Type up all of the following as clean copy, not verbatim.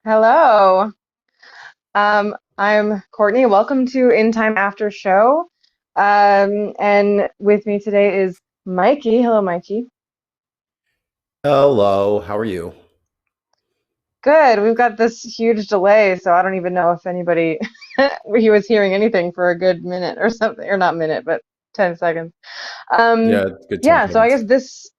Hello. I'm Courtney. Welcome to In Time After Show. And with me today is Mikey. Hello, Mikey. Hello, how are you? Good. We've got this huge delay, so I don't even know if anybody he was hearing anything for a good minute or something, or not minute, but 10 seconds. Um, Yeah, it's good 10 yeah, so I seconds. guess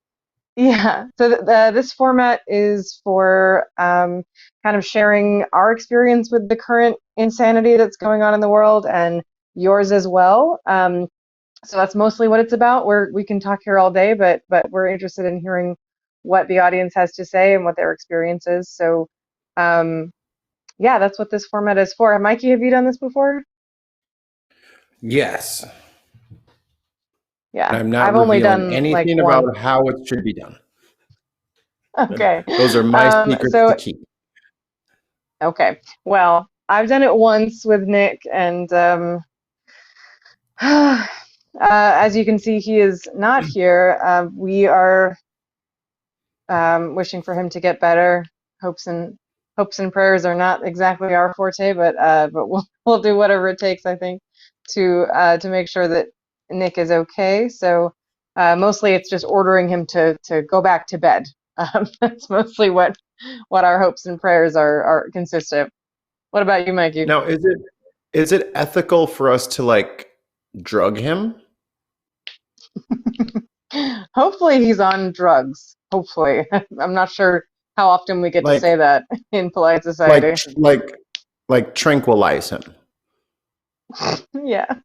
this format is for kind of sharing our experience with the current insanity that's going on in the world and yours as well. So that's mostly what it's about. We can talk here all day, but we're interested in hearing what the audience has to say and what their experience is. So um, yeah, that's what this format is for. Mikey, have you done this before? Yes, and Yeah, I'm not I've only revealing done like anything one. about how it should be done. Okay. Those are my Um, secrets to so keep. okay. Well, I've done it once with Nick, and as you can see, he is not here. We are wishing for him to get better. Hopes and hopes and prayers are not exactly our forte, but we'll do whatever it takes, I think, to make sure that Nick is okay. So mostly it's just ordering him to go back to bed. That's mostly what our hopes and prayers are consist of. What about you, Mikey? Now, is it ethical for us to like drug him? Hopefully he's on drugs. Hopefully. I'm not sure how often we get to say Like that in polite like society. like tranquilize him. Yeah.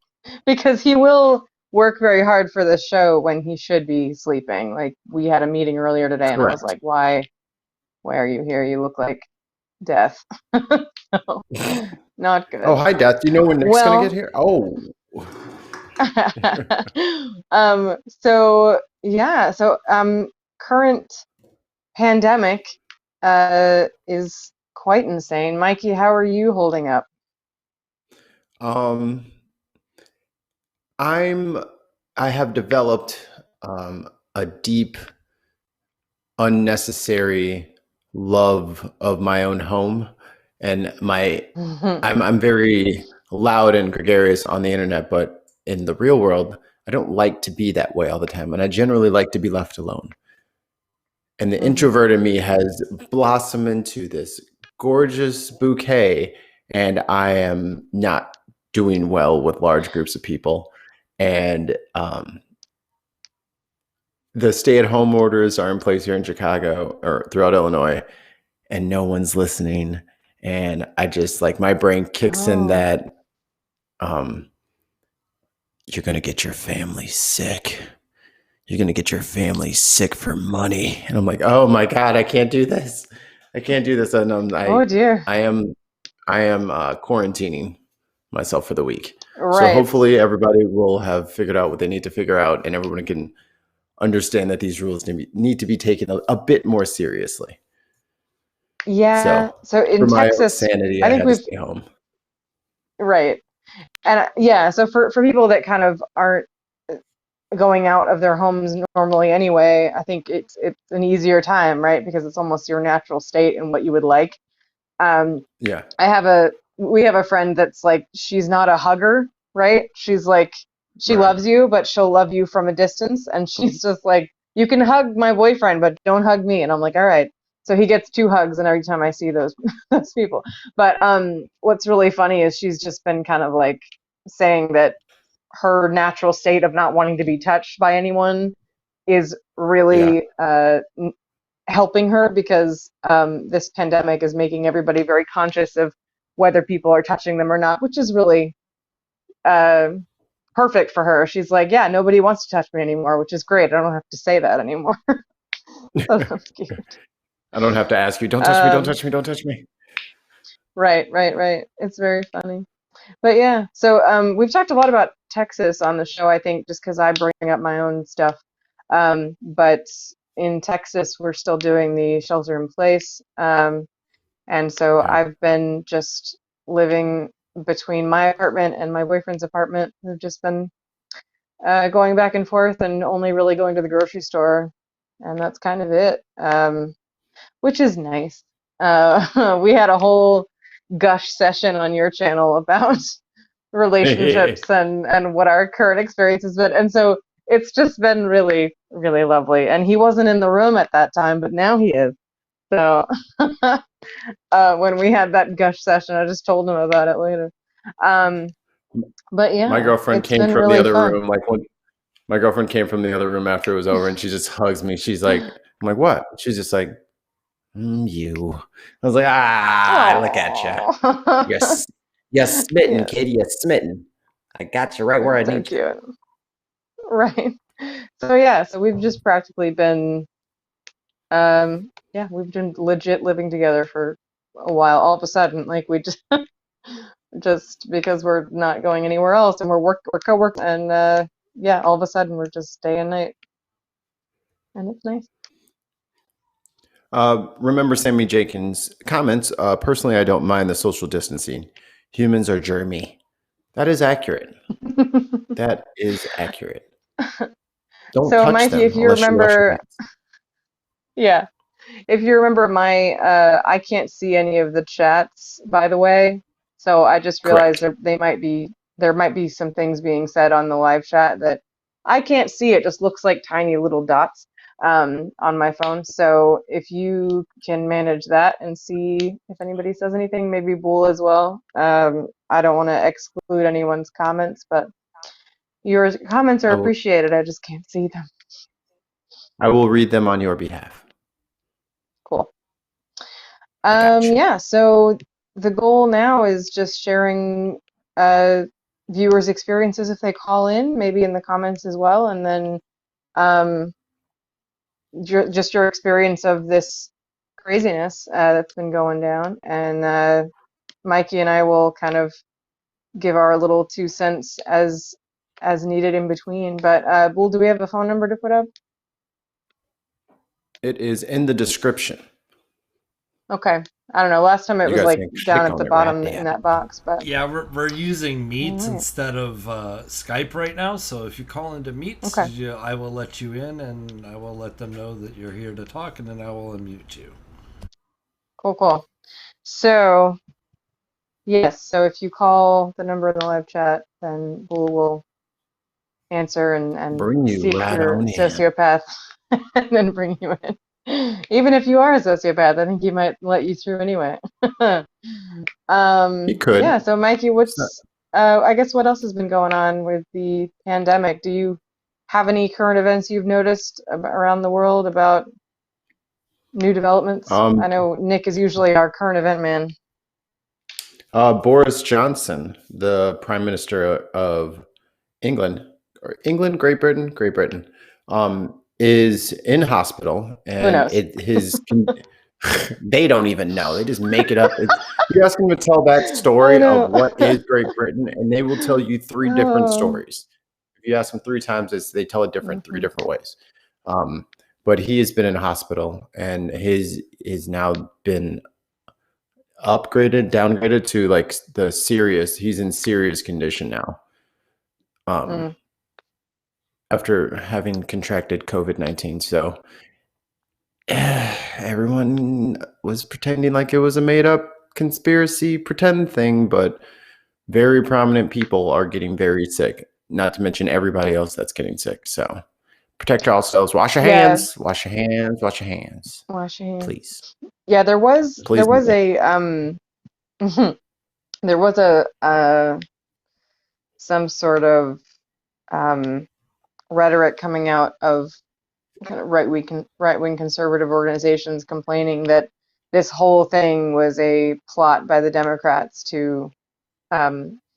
Because he will work very hard for the show when he should be sleeping. Like we had a meeting earlier today and I was Correct. like, why are you here? You look like death. So, not Oh, good. hi, Death. Do you know when Nick's gonna get Well, here? Oh, so yeah, current pandemic is quite insane. Mikey, how are you holding up? um, I'm I have developed a deep unnecessary love of my own home and my I'm very loud and gregarious on the internet, but in the real world, I don't like to be that way all the time, and I generally like to be left alone. And the Hmm. introvert in me has blossomed into this gorgeous bouquet, and I am not doing well with large groups of people. And the stay-at-home orders are in place here in Chicago or throughout Illinois, and no one's listening. And I just like my brain kicks in Oh, that um, you're going to get your family sick. You're going to get your family sick for money. And I'm like, oh my God, I can't do this. I can't do this. And oh dear. I am, I am quarantining myself for the week. So Right. hopefully everybody will have figured out what they need to figure out, and everyone can understand that these rules need to be taken a bit more seriously. Yeah. So So in for my own Texas, sanity, I I think had to we've stay home. right. And yeah, so for people that kind of aren't going out of their homes normally anyway, I think it's an easier time, right? Because it's almost your natural state and what you would like. Um, Yeah. I have a we have a friend that's like she's not a hugger, right? She's like she Right. loves you, but she'll love you from a distance, and she's just like you can hug my boyfriend, but don't hug me. And I'm like, all right. So he gets two hugs, and every time I see those those people. But what's really funny is she's just been kind of like saying that her natural state of not wanting to be touched by anyone is Yeah. really helping her because this pandemic is making everybody very conscious of whether people are touching them or not, which is really uh, perfect for her. She's like, yeah, nobody wants to touch me anymore, which is great. I don't have to say that anymore. So that's cute. I don't have to ask you, don't touch me, don't Um, touch me, don't touch me. right. It's very funny. But yeah, so we've talked a lot about Texas on the show, I think, just because I bring up my own stuff. But in Texas, we're still doing the shelter in place. And so Yeah. I've been just living between my apartment and my boyfriend's apartment. We've just been going back and forth and only really going to the grocery store. And that's kind of it, which is nice. we had a whole gush session on your channel about relationships and what our current experience has been. And so it's just been really, really lovely. And he wasn't in the room at that time, but now he is. So when we had that gush session, I just told him about it later. Um, but My yeah, girlfriend it's came been from the really other fun. room. My girlfriend came from the other room after it was over, and she just hugs me. She's like, "I'm like, what?" She's just like, "You." I was like, "Ah, look at you. You're Oh, you're smitten, yeah, kid. You're smitten. I got you right where I so need you." cute. Right. So yeah, so we've just practically been, yeah, we've been legit living together for a while. All of a sudden, like we just just because we're not going anywhere else and we're co-workers and yeah, all of a sudden we're just day and night and it's nice. Remember Sammy Jenkins' comments. Personally, I don't mind the social distancing. Humans are germy. That is accurate. That is accurate. Don't So touch Mikey, them if you unless you wash your remember, hands. yeah, if you remember my, I can't see any of the chats, by the way. So I just realized Correct. there might be some things being said on the live chat that I can't see. It just looks like tiny little dots on my phone. So if you can manage that and see if anybody says anything, maybe Bull as well. I don't want to exclude anyone's comments, but your comments are I will. appreciated. I just can't see them. I will read them on your behalf. Cool. I got you. Yeah, so the goal now is just sharing uh, viewers' experiences if they call in, maybe in the comments as well, and then um, just your experience of this craziness that's been going down. And Mikey and I will kind of give our little 2 cents as needed in between. But Bull, do we have a phone number to put up? It is in the description. Okay. I don't know. Last time it You was guys like can down click at the on it right bottom in there. that box, but Yeah, we're using all Meets right. instead of Skype right now. So if you call into Meets, Okay. I will let you in, and I will let them know that you're here to talk, and then I will unmute you. Cool, cool. So, yes, so if you call the number in the live chat, then Bull will answer and Bring you see if right you're a on in. sociopath and then bring you in. Even if you are a sociopath, I think he might let you through anyway. He could. Yeah, so Mikey, It's not, I guess what else has been going on with the pandemic? Do you have any current events you've noticed around the world about new developments? I um, know Nick is usually our current event man. Boris Johnson, the Prime Minister of England, or England, Great Britain, is in hospital, Who and knows? they don't even know. They just make it up. You ask them to tell that I story of know. what is Great Britain, and they will tell you three different Oh. stories. If you ask them three times, they tell it three Mhm. different ways. Um, but he has been in hospital, and his is now been downgraded to like the serious. He's in serious condition now. Um, Mm. after having contracted COVID-19. So everyone was pretending like it was a made up conspiracy pretend thing, but very prominent people are getting very sick, not to mention everybody else that's getting sick. So protect yourselves. Wash your Yeah, hands. Wash your hands. Wash your hands. wash your hands. Please. Yeah, there Please. was a there was a some sort of um rhetoric coming out of kind of right wing conservative organizations complaining that this whole thing was a plot by the Democrats to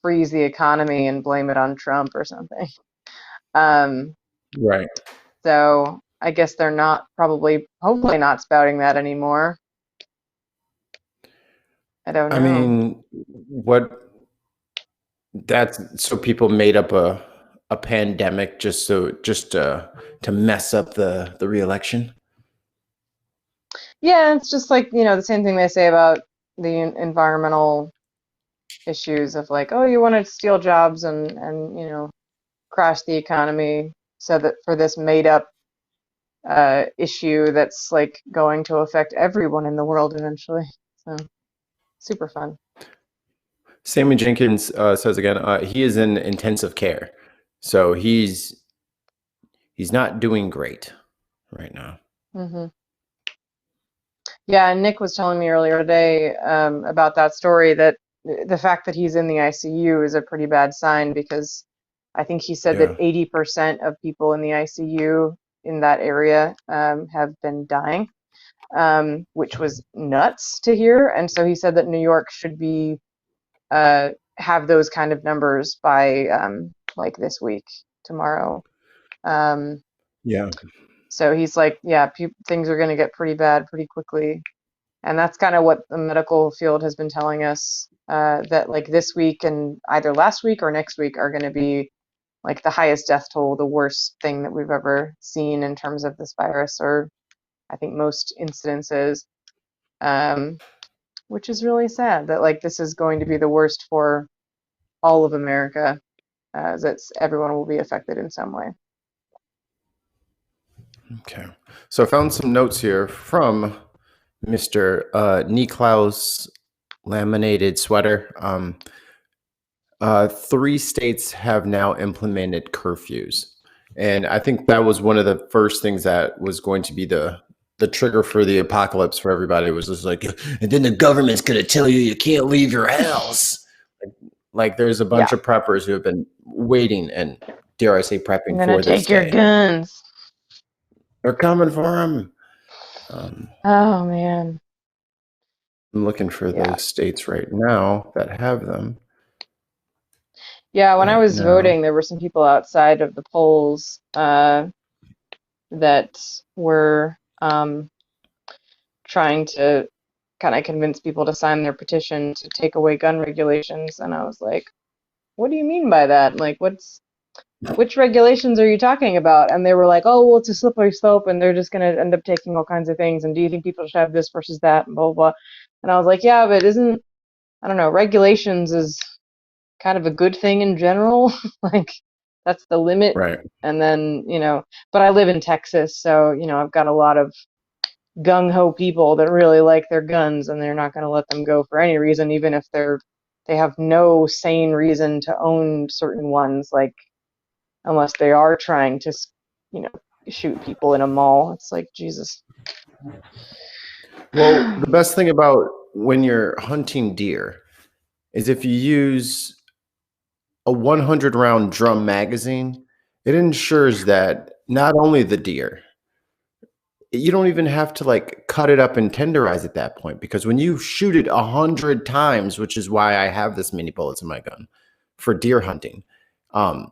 freeze the economy and blame it on Trump or something. Um, Right. so I guess they're not hopefully not spouting that anymore. I don't I know. mean, what that's so people made up a pandemic just to mess up the reelection. Yeah, it's just like, the same thing they say about the environmental issues of like, oh, you want to steal jobs and crash the economy so that for this made up issue that's like going to affect everyone in the world eventually. So super fun. Sammy Jenkins says again, he is in intensive care, so he's not doing great right now. Hmm. Yeah, and Nick was telling me earlier today about that story that the fact that he's in the ICU is a pretty bad sign because I think he said that Yeah, 80% of people in the ICU in that area have been dying, which was nuts to hear. And so he said that New York should be have those kind of numbers by like this week, tomorrow. Um, yeah, so he's like, yeah, things are going to get pretty bad pretty quickly. And that's kind of what the medical field has been telling us, that like this week and either last week or next week are going to be like the highest death toll, the worst thing that we've ever seen in terms of this virus, or I think most incidences, um, which is really sad that like this is going to be the worst for all of America, as it's everyone will be affected in some way. okay. So I found some notes here from Mr. Niklaus Laminated Sweater. 3 states have now implemented curfews, and I think that was one of the first things that was going to be the trigger for the apocalypse for everybody. Was just like, and then the government's going to tell you can't leave your house. Like there's a bunch Yeah, of preppers who have been waiting and, dare I say, I'm prepping gonna for this take your day. guns. They're coming for them. Um, Oh man, I'm looking for yeah. those states right now that have them Yeah, when I right was now. voting, there were some people outside of the polls that were trying to kind of convince people to sign their petition to take away gun regulations. And I was like, what do you mean by that? Like, which regulations are you talking about? And they were like, oh, well, it's a slippery slope and they're just going to end up taking all kinds of things. And do you think people should have this versus that? And blah, blah, blah. And I was like, yeah, but I don't know, regulations is kind of a good thing in general. Like, that's the limit. Right. And then, but I live in Texas, so, I've got a lot of gung ho people that really like their guns and they're not going to let them go for any reason, even if they have no sane reason to own certain ones, like unless they are trying to, you know, shoot people in a mall. It's like, Jesus. Well, the best thing about when you're hunting deer is if you use a 100 round drum magazine, it ensures that not only the deer, you don't even have to like cut it up and tenderize at that point, because when you shoot it 100 times, which is why I have this many bullets in my gun for deer hunting, um,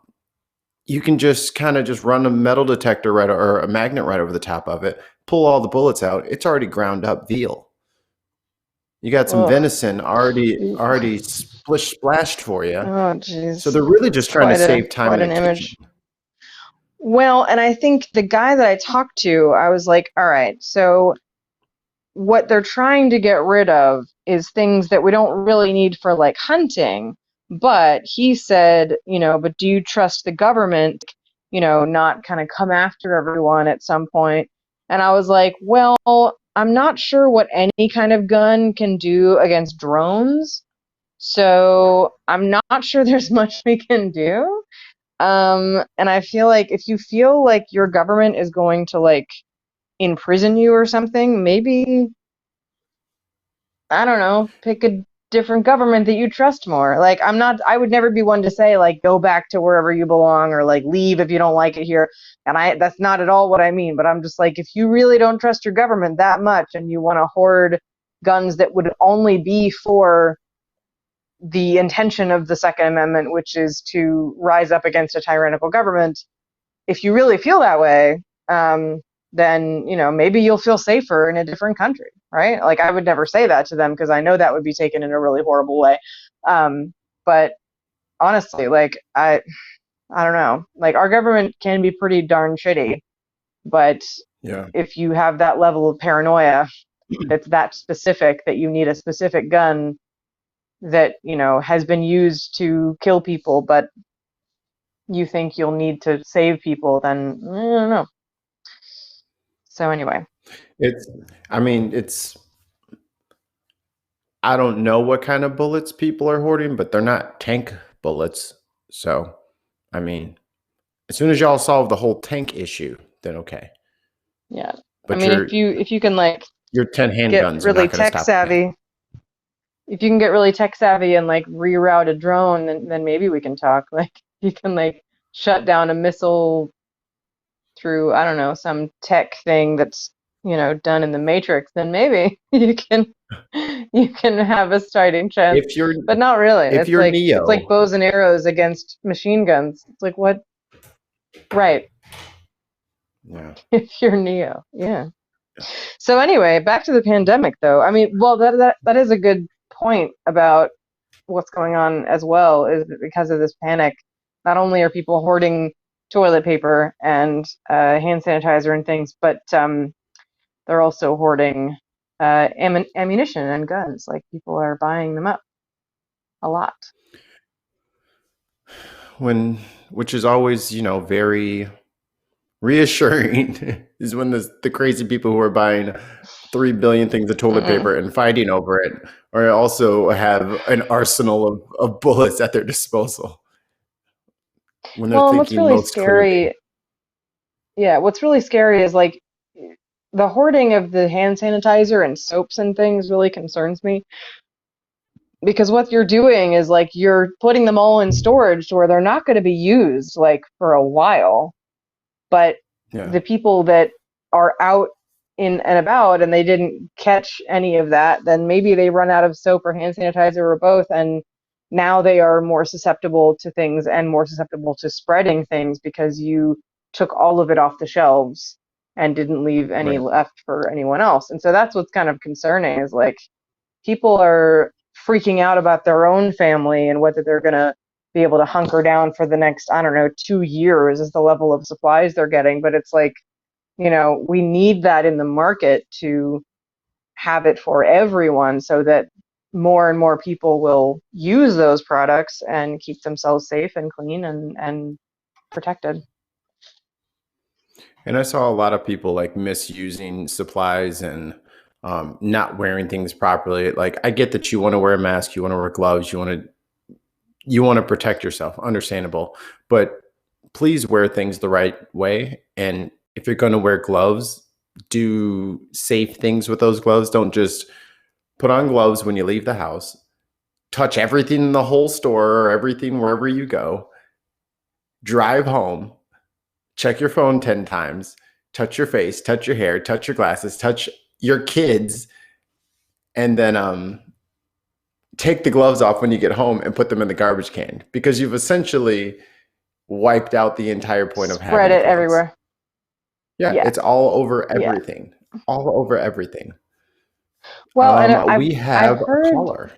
you can just kind of just run a metal detector right or a magnet right over the top of it, pull all the bullets out. It's already ground up veal. You got some Ugh. venison already splish splashed for you. Oh, So jeez. they're really just It's trying to save time quite and an attention. image. Well, and I think the guy that I talked to, I was like, all right, so what they're trying to get rid of is things that we don't really need for like hunting. But he said, but do you trust the government, not kind of come after everyone at some point? And I was like, well, I'm not sure what any kind of gun can do against drones. So I'm not sure there's much we can do. And I feel like if you feel like your government is going to like imprison you or something, maybe, I don't know, pick a different government that you trust more. Like, I would never be one to say, like, go back to wherever you belong or, like, leave if you don't like it here. And that's not at all what I mean. But I'm just like, if you really don't trust your government that much and you want to hoard guns that would only be for the intention of the Second Amendment, which is to rise up against a tyrannical government, if you really feel that way, then maybe you'll feel safer in a different country, right? Like I would never say that to them because I know that would be taken in a really horrible way. But honestly, like I don't know, like our government can be pretty darn shitty, but Yeah. if you have that level of paranoia that's that specific that you need a specific gun that has been used to kill people, but you think you'll need to save people, then I don't know. So anyway, It's, I mean, I don't know what kind of bullets people are hoarding, but they're not tank bullets. So, I mean, as soon as y'all solve the whole tank issue, then okay. yeah. I But mean, if you can like your 10 get handguns are really not going to tech stop a tank. savvy, if you can get really tech savvy and like reroute a drone, then maybe we can talk. Like you can like shut down a missile through, I don't know, some tech thing that's, done in the Matrix, then maybe you can have a fighting chance. If you're But not really. if It's you're like Neo, bows and arrows against machine guns. It's like what? Right. yeah, If you're Neo. Yeah. So anyway, back to the pandemic though. I mean, well that is a good point about what's going on as well, is that because of this panic, not only are people hoarding toilet paper and hand sanitizer and things, but they're also hoarding ammunition and guns. Like people are buying them up a lot. which is always, very reassuring is when the crazy people who are buying 3 billion things of toilet Mm-mm. paper and fighting over it, or also have an arsenal of bullets at their disposal when they're Well, and what's thinking really most clearly. scary, yeah, what's really scary is like the hoarding of the hand sanitizer and soaps and things really concerns me, because what you're doing is like you're putting them all in storage where they're not going to be used like for a while. But Yeah, the people that are out in and about and they didn't catch any of that, then maybe they run out of soap or hand sanitizer or both, and now they are more susceptible to things and more susceptible to spreading things because you took all of it off the shelves and didn't leave any right. left for anyone else. And so that's what's kind of concerning, is like people are freaking out about their own family and whether they're going to be able to hunker down for the next, I don't know, 2 years is the level of supplies they're getting. But it's like, we need that in the market to have it for everyone so that more and more people will use those products and keep themselves safe and clean and protected. And I saw a lot of people like misusing supplies and not wearing things properly. Like, I get that you want to wear a mask, you want to wear gloves, you want to protect yourself, understandable, but please wear things the right way. And if you're going to wear gloves, do safe things with those gloves. Don't just put on gloves when you leave the house, touch everything in the whole store or everything wherever you go, drive home, check your phone 10 times, touch your face, touch your hair, touch your glasses, touch your kids, and then take the gloves off when you get home and put them in the garbage can, because you've essentially wiped out the entire point of Spread having it clothes. everywhere. Yeah, Yeah. it's all over Yeah. everything. All over everything. Well, and We I've have a heard caller.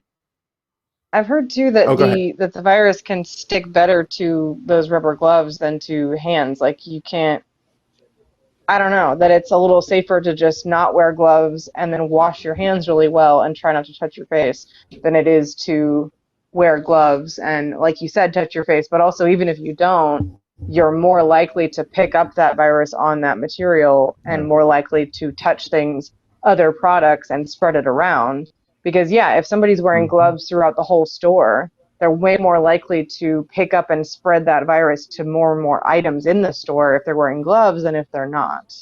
I've heard too that Oh, go ahead. the virus can stick better to those rubber gloves than to hands. Like you can't, I don't know, that it's a little safer to just not wear gloves and then wash your hands really well and try not to touch your face than it is to wear gloves and, like you said, touch your face. But also, even if you don't, you're more likely to pick up that virus on that material and Yeah. more likely to touch things, other products, and spread it around. Because, yeah, if somebody's wearing Mhm. gloves throughout the whole store, they're way more likely to pick up and spread that virus to more and more items in the store if they're wearing gloves than if they're not.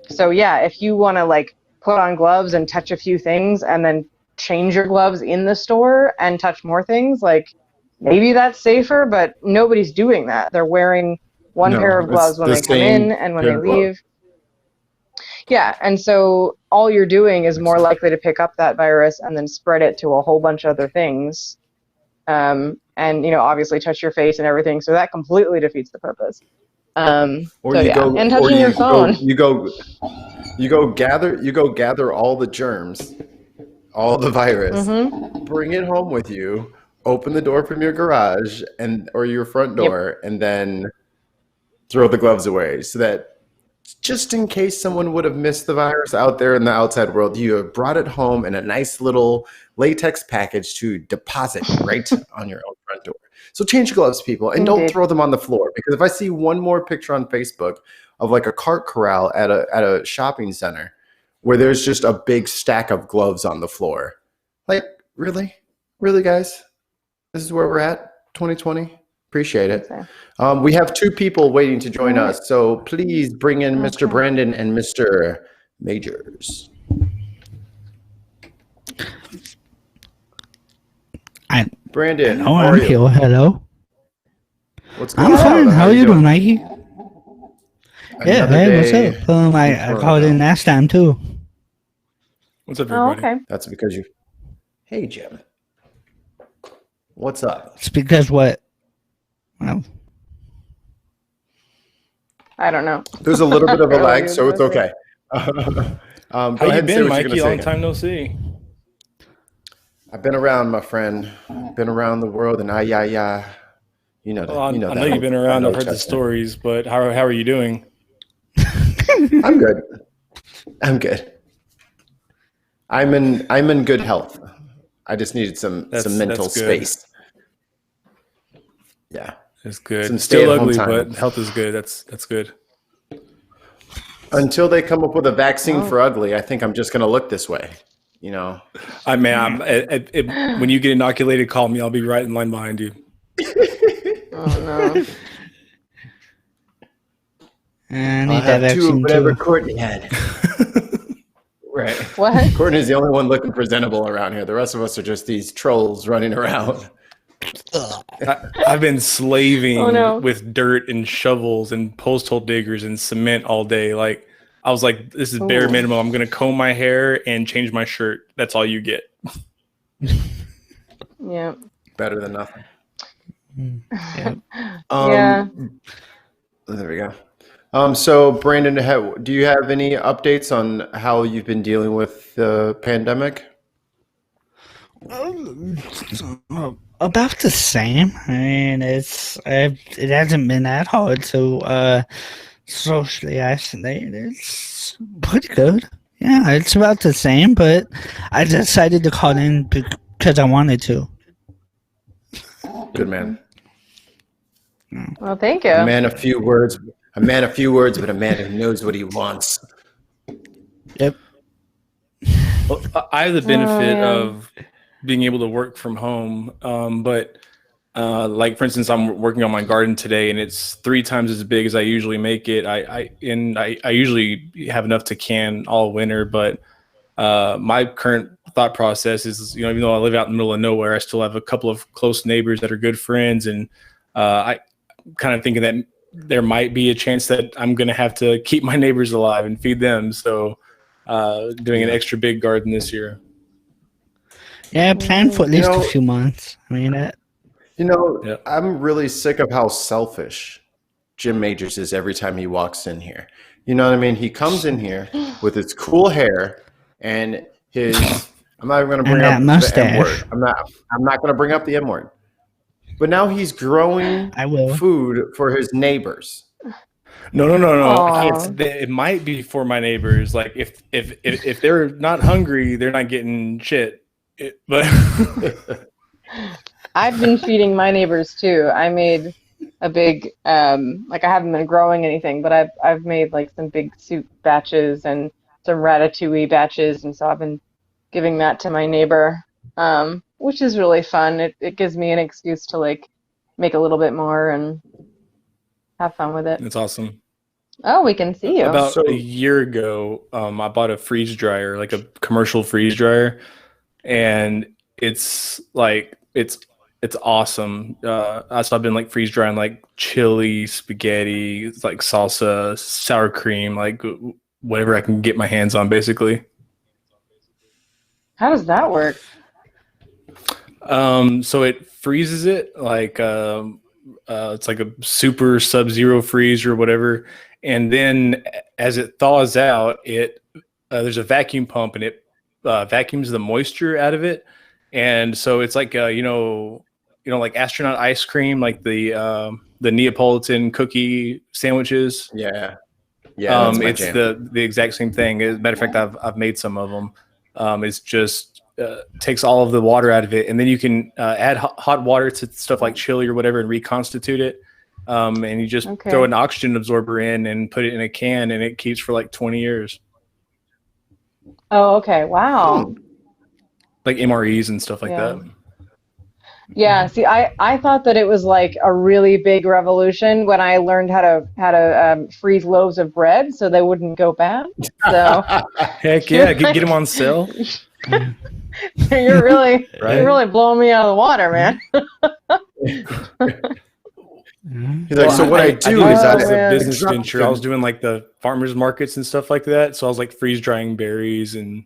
So yeah, if you want to like put on gloves and touch a few things and then change your gloves in the store and touch more things, like maybe that's safer, but nobody's doing that. They're wearing one pair No, of gloves it's when the they come in same and when pair they of gloves. leave. Yeah, and so all you're doing is more Excellent. likely to pick up that virus and then spread it to a whole bunch of other things. And obviously touch your face and everything, so that completely defeats the purpose. Or So you yeah, go, and or touching your phone. you go gather all the germs, all the virus, Mm-hmm. bring it home with you, open the door from your garage and or your front Yep. door, and then throw the gloves away, so that just in case someone would have missed the virus out there in the outside world, you have brought it home in a nice little latex package to deposit right on your own front door. So change gloves, people, and don't Indeed. throw them on the floor, because if I see one more picture on Facebook of like a cart corral at a shopping center where there's just a big stack of gloves on the floor. Like, really? Really, guys? This is where we're at, 2020? Appreciate it. We have 2 people waiting to join us, so please bring in Mr. Brandon and Mr. Majors. Brandon, how are you? Here. Hello. What's going I'm on? fine. How are you doing, Mikey? Yeah, Another hey, what's day up? I called in last time too. What's up, Oh, everybody? okay. That's because you. Hey, Jim. What's up? It's because what? Well, I don't know. There's a little bit of a What lag, you so it's gonna okay. How Go you ahead and say been, what you're Mikey? gonna Long say. time no see. I've been around, my friend. Been around the world, and yeah. You know that. Well, I You know know that. you've been around. that I've heard the chestnut. stories, but how are you doing? I'm good. I'm good. I'm in good health. I just needed some mental that's good. space. Yeah. It's good. Some Still stay-at-home ugly, time. but health is good. That's good. Until they come up with a vaccine for ugly, I think I'm just going to look this way. You know. I mean, when you get inoculated, call me. I'll be right in line behind you. Oh no. I need I'll that have 2 of vaccine whatever too. Courtney had. Right. What? Courtney's the only one looking presentable around here. The rest of us are just these trolls running around. I've been slaving Oh, no. with dirt and shovels and post hole diggers and cement all day. Like, I was like, this is bare Ooh. minimum. I'm going to comb my hair and change my shirt. That's all you get. Yeah. Better than nothing. Yeah. Yeah. There we go. So, Brandon, do you have any updates on how you've been dealing with the pandemic? About the same. I mean, it hasn't been that hard to socially isolate. It's pretty good. Yeah, it's about the same, but I decided to call in because I wanted to. Good man. Well, thank A you. man of few words. A man of few words, but a man who knows what he wants. Yep. Well, I have the benefit man. of being able to work from home, but like for instance, I'm working on my garden today, and it's 3 times as big as I usually make it. I usually have enough to can all winter, but my current thought process is, even though I live out in the middle of nowhere, I still have a couple of close neighbors that are good friends, and I kind of thinking that there might be a chance that I'm going to have to keep my neighbors alive and feed them. So doing an extra big garden this year. Yeah, plan for at least know- a few months. I mean, Yep. I'm really sick of how selfish Jim Majors is every time he walks in here. You know what I mean? He comes in here with his cool hair and his. I'm not even going to bring that up the mustache. M word. I'm not going to bring up the M word. But now he's growing I will. food for his neighbors. No. Aw. It might be for my neighbors. Like if they're not hungry, they're not getting shit. But I've been feeding my neighbors too. I made a big like, I haven't been growing anything, but I've made like some big soup batches and some ratatouille batches, and so I've been giving that to my neighbor, which is really fun. It gives me an excuse to like make a little bit more and have fun with it. it's awesome. Oh, we can see you. About So- a year ago, I bought a freeze dryer, like a commercial freeze dryer, and it's like it's awesome. So I've been like freeze drying like chili, spaghetti, like salsa, sour cream, like whatever I can get my hands on, basically. How does that work? So it freezes it like it's like a super sub-zero freeze or whatever, and then as it thaws out, it there's a vacuum pump, and it vacuums the moisture out of it, and so it's like like astronaut ice cream, like the Neapolitan cookie sandwiches. Yeah. Yeah, that's my It's jam. the exact same thing. As a matter of fact, I've made some of them. It's just takes all of the water out of it, and then you can add hot water to stuff like chili or whatever and reconstitute it. and you just throw an oxygen absorber in and put it in a can, and it keeps for like 20 years. Oh, okay. Wow. Like MREs and stuff like that. Yeah, see, I thought that it was like a really big revolution when I learned how to freeze loaves of bread so they wouldn't go bad. So heck yeah, get them on sale. You're really blowing me out of the water, man. He's like, so what I do is as a business venture, I was doing like the farmers markets and stuff like that. So I was like freeze drying berries and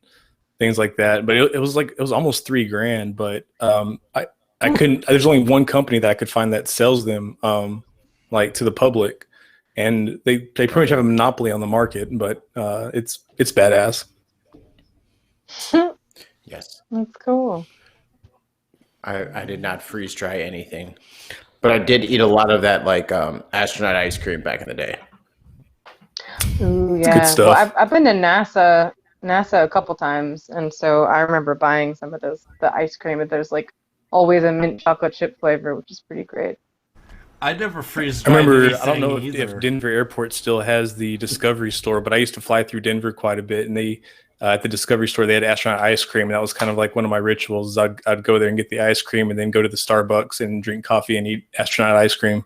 things like that. But it was almost $3,000. But I couldn't. There's only one company that I could find that sells them like to the public, and they pretty much have a monopoly on the market. But it's badass. Yes, that's cool. I did not freeze dry anything, but I did eat a lot of that like astronaut ice cream back in the day. Ooh, yeah. Good stuff. Well, I've been to NASA a couple times, and so I remember buying some of the ice cream. And there's like always a mint chocolate chip flavor, which is pretty great. I never freeze. I remember. I don't know if Denver Airport still has the Discovery store, but I used to fly through Denver quite a bit, and they at the Discovery store they had astronaut ice cream, and that was kind of like one of my rituals. I'd go there and get the ice cream, and then go to the Starbucks and drink coffee and eat astronaut ice cream.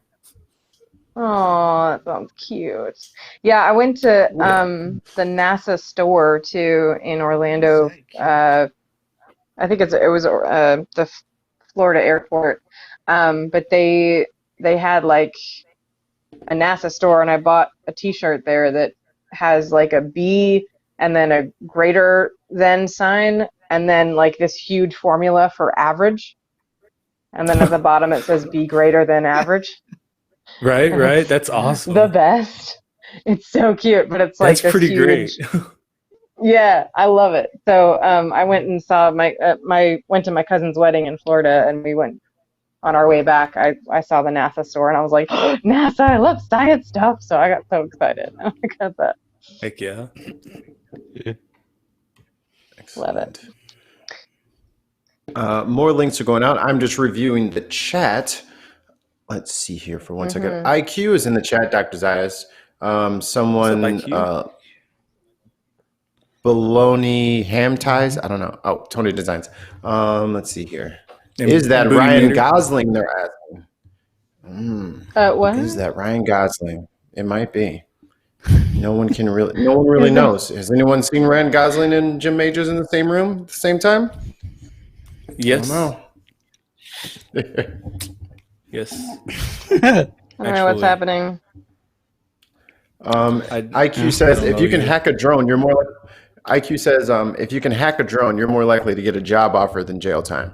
Oh, that sounds cute. Yeah, I went to the NASA store too in Orlando. I think it was the Florida airport, but they had like a NASA store, and I bought a T-shirt there that has like a B and then a greater than sign, and then like this huge formula for average, and then at the bottom it says B greater than average. Right. That's awesome. The best. It's so cute, but it's like that's pretty huge... great. Yeah, I love it. So I went and saw went to my cousin's wedding in Florida, and we went on our way back. I saw the NASA store, and I was like, oh, NASA! I love science stuff. So I got so excited. I got that. Heck yeah. Love it. More links are going out. I'm just reviewing the chat. Let's see here for 1 second. IQ is in the chat, Dr. Zayas. Someone, bologna ham ties. I don't know. Oh, Tony Designs. Let's see here. Is that Ryan Gosling? They're asking. What? Is that Ryan Gosling? It might be. No one really knows. Has anyone seen Ryan Gosling and Jim Majors in the same room at the same time? Yes. I don't know. Yes. I don't know what's happening. IQ says if you can hack a drone, you're more. IQ says if you can hack a drone, you're more likely to get a job offer than jail time.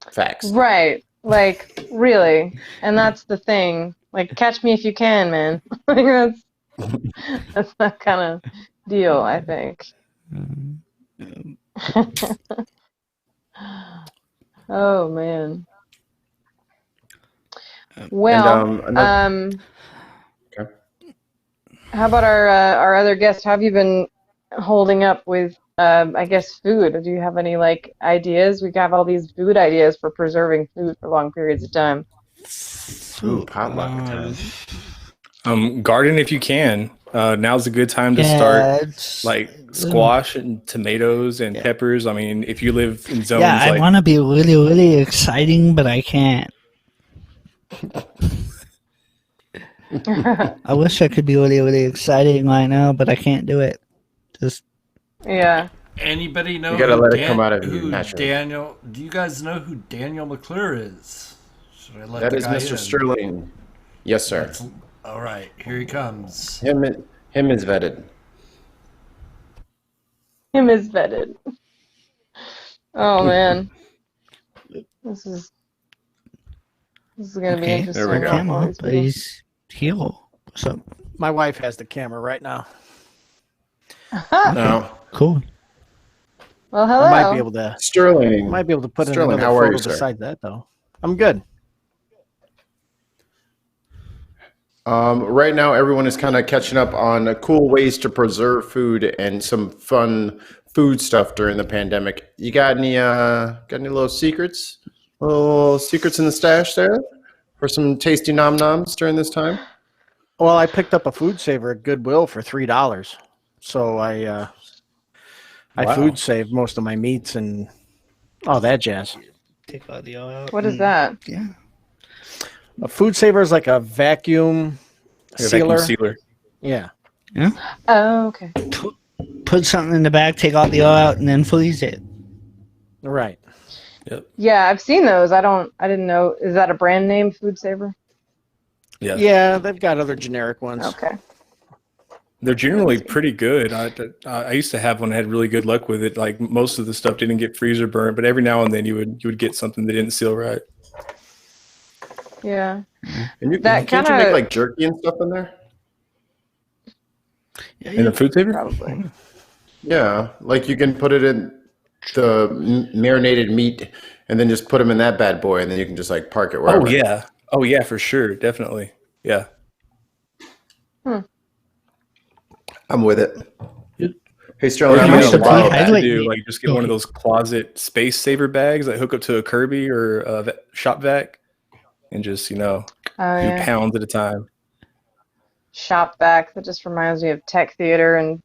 Facts. Right. Like really, and that's the thing. Like, catch me if you can, man. Like that's that kind of deal, I think. Oh man. Well, okay. How about our other guest? How have you been holding up with, I guess, food? Do you have any like ideas? We have all these food ideas for preserving food for long periods of time. Ooh, potluck time. Garden if you can. Now's a good time to start like squash and tomatoes and peppers. I mean, if you live in zones I want to be really, really exciting, but I can't. I wish I could be really, really exciting right now, but I can't do it. Just Anybody know? You gotta let it come out of you naturally. Daniel? Do you guys know who Daniel McClure is? Should I let that the is guy Mr. in? Sterling. Yes, sir. All right, here he comes. Him is vetted. Him is vetted. Oh man, this is gonna be interesting. There we go. Please heal. What's up? My wife has the camera right now. No. Cool. Well, hello. I might be able to. Sterling. Might be able to put in Sterling, another how are photo you, sir? beside that, though. I'm good. Right now, everyone is kind of catching up on cool ways to preserve food and some fun food stuff during the pandemic. You got any little secrets? Little secrets in the stash there for some tasty nom noms during this time? Well, I picked up a food saver at Goodwill for $3, so I Wow. food saved most of my meats and all that jazz. Take all the oil out. What is that? Yeah. A food saver is like a vacuum Like a vacuum sealer. sealer. Yeah. Oh, okay. Put something in the bag, take all the oil out, and then freeze it. Right. Yeah, I've seen those. I didn't know. Is that a brand name, Food Saver? Yeah. Yeah, they've got other generic ones. Okay. They're generally pretty good. I used to have one that had really good luck with it. Like most of the stuff didn't get freezer burnt, but every now and then you would get something that didn't seal right. Yeah. And That can't you kinda- make like jerky and stuff in there? In the food saver? Probably. Yeah, like you can put it in the marinated meat and then just put them in that bad boy, and then you can just like park it wherever. Oh yeah, for sure, definitely. Yeah. I'm with it. Hey, Or Sterling, if I'm you must have gonna a have lot allow of dehydrated. that to do, like just get one of those closet space saver bags that hook up to a Kirby or a shop vac, and just Oh, do yeah. pounds at a time. Shop back. That just reminds me of tech theater and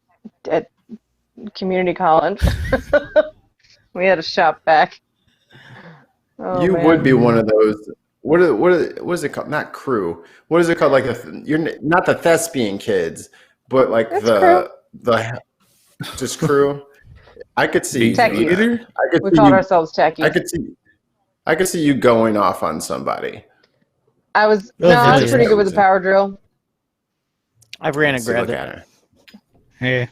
at community college. We had a shop back. Oh, you man. would be one of those. What is it called? Not crew. What is it called? Like you're not the thespian kids, but like That's the just crew. I could see. Techie. Theater? I could We see called you. ourselves techies. I could see you going off on somebody. I was Oh, I was yeah. pretty good with the power drill. I ran and See, grabbed look it. at her. Yeah.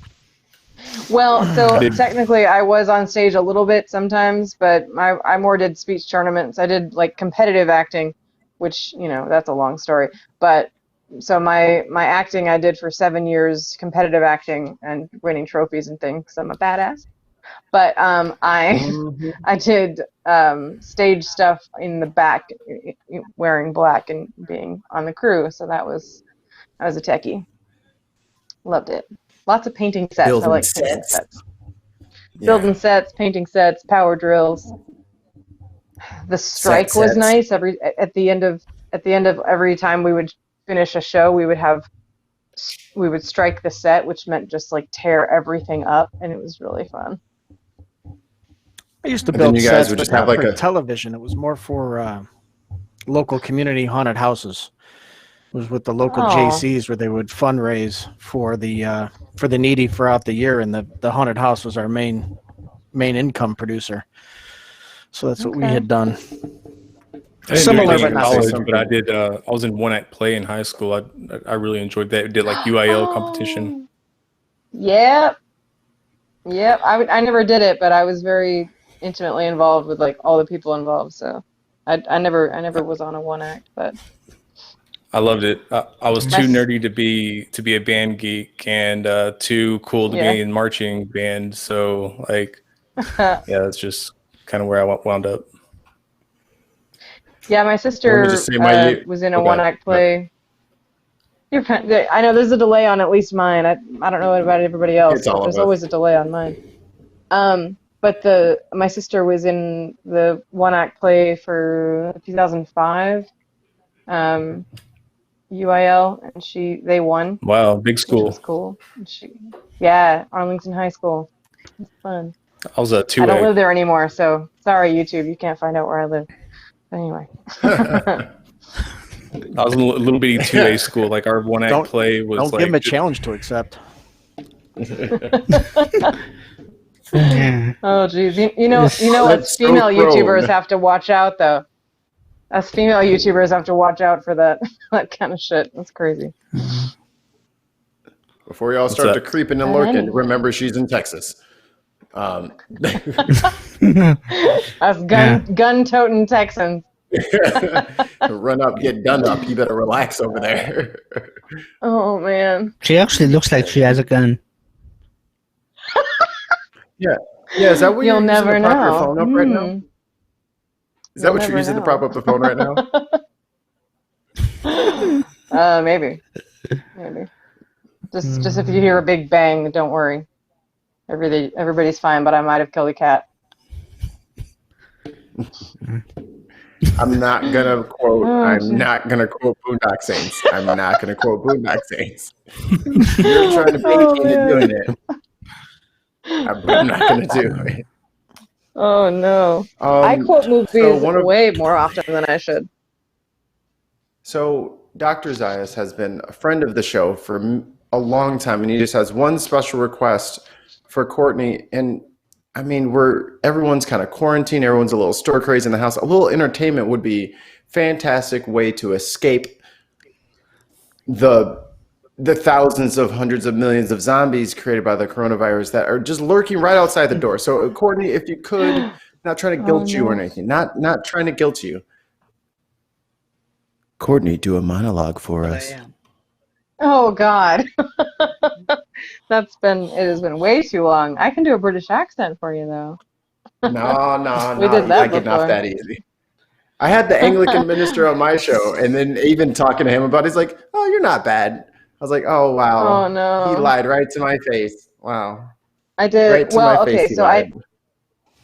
Well, so Did- technically I was on stage a little bit sometimes, but I more did speech tournaments. I did like competitive acting, which, that's a long story. But so my acting I did for 7 years, competitive acting and winning trophies and things 'cause I'm a badass. But I did stage stuff in the back, wearing black and being on the crew. So I was a techie. Loved it. Lots of painting sets. I Building like painting sets. sets. Yeah. Building sets, painting sets, power drills. The strike was sets. nice. At the end of every time we would finish a show, we would strike the set, which meant just like tear everything up, and it was really fun. I used to And then build you guys sets, would but just have not like for a- television. It was more for local community haunted houses. It was with the local Oh. JCs where they would fundraise for the needy throughout the year, and the haunted house was our main income producer. So that's what we Okay. had done. I didn't Similar, do but anything in not college, the but I did. I was in one act play in high school. I really enjoyed that. Did like UIL competition. Yep. I never did it, but I was very intimately involved with like all the people involved. So I never was on a one act, but I loved it. I was My too s- nerdy to be a band geek and too cool to Yeah. be in marching band. So like, yeah, that's just kind of where I wound up. yeah, my sister just say my year- was in a Okay. one act play. I know there's a delay on at least mine. I don't know about everybody else, It's all but of there's us. always a delay on mine. But my sister was in the one act play for 2005, UIL, and they won, Wow, big which was school. cool. Yeah, Arlington High School. It's fun. I was a two I don't A. live there anymore, so sorry, YouTube, you can't find out where I live. But anyway. I was in a little bitty 2A school. Like our one act Don't- play was Don't like give him a challenge to accept. Yeah. Oh geez, you know us That's so female YouTubers prone. have to watch out though. Us female YouTubers have to watch out for that that kind of shit. That's crazy. Before y'all start up? to creeping and Anyway. lurking, remember she's in Texas. Us gun toting Texans. Run up, get done up. You better relax over there. Oh man. She actually looks like she has a gun. Yeah, is that what You'll you're using never to prop your know. phone up right now? Is that You'll what you're never using to know. prop up the phone right now? Maybe. Just if you hear a big bang, don't worry. Everybody's fine, but I might have killed a cat. I'm not gonna quote. Oh, I'm geez. not gonna quote Boondock Saints. I'm not gonna quote Boondock Saints. You're trying to bait Oh, me into man. doing it, but I'm not gonna do it. Oh no. I quote So movies way more often than I should. So Dr. Zayas has been a friend of the show for a long time, and he just has one special request for Courtney. And I mean, everyone's kind of quarantined, everyone's a little stir crazy in the house. A little entertainment would be fantastic way to escape the thousands of hundreds of millions of zombies created by the coronavirus that are just lurking right outside the door. So Courtney, if you could, not trying to guilt you or anything, not trying to guilt you. Courtney, do a monologue for us. Oh God. It has been way too long. I can do a British accent for you though. No, We did that I get off before. that easy. I had the Anglican minister on my show, and then even talking to him about it, he's like, "Oh, you're not bad." I was like, "Oh wow." Oh no. He lied right to my face. Wow. I did. Right to Well, my okay, face, he so lied.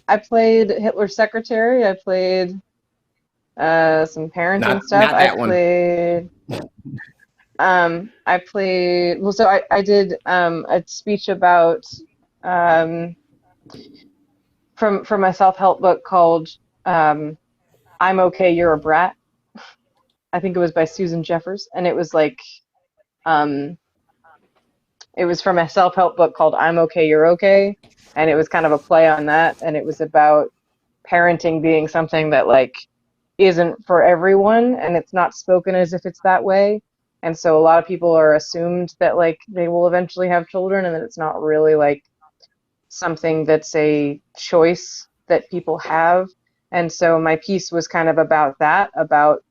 I played Hitler's secretary. I played some parenting Not stuff. that one. I played well, so I did a speech about from a self-help book called I'm Okay, You're a Brat. I think it was by Susan Jeffers, and it was like it was from a self-help book called I'm Okay, You're Okay, and it was kind of a play on that, and it was about parenting being something that like isn't for everyone, and it's not spoken as if it's that way. And so a lot of people are assumed that like they will eventually have children, and that it's not really like something that's a choice that people have. And so my piece was kind of about that, about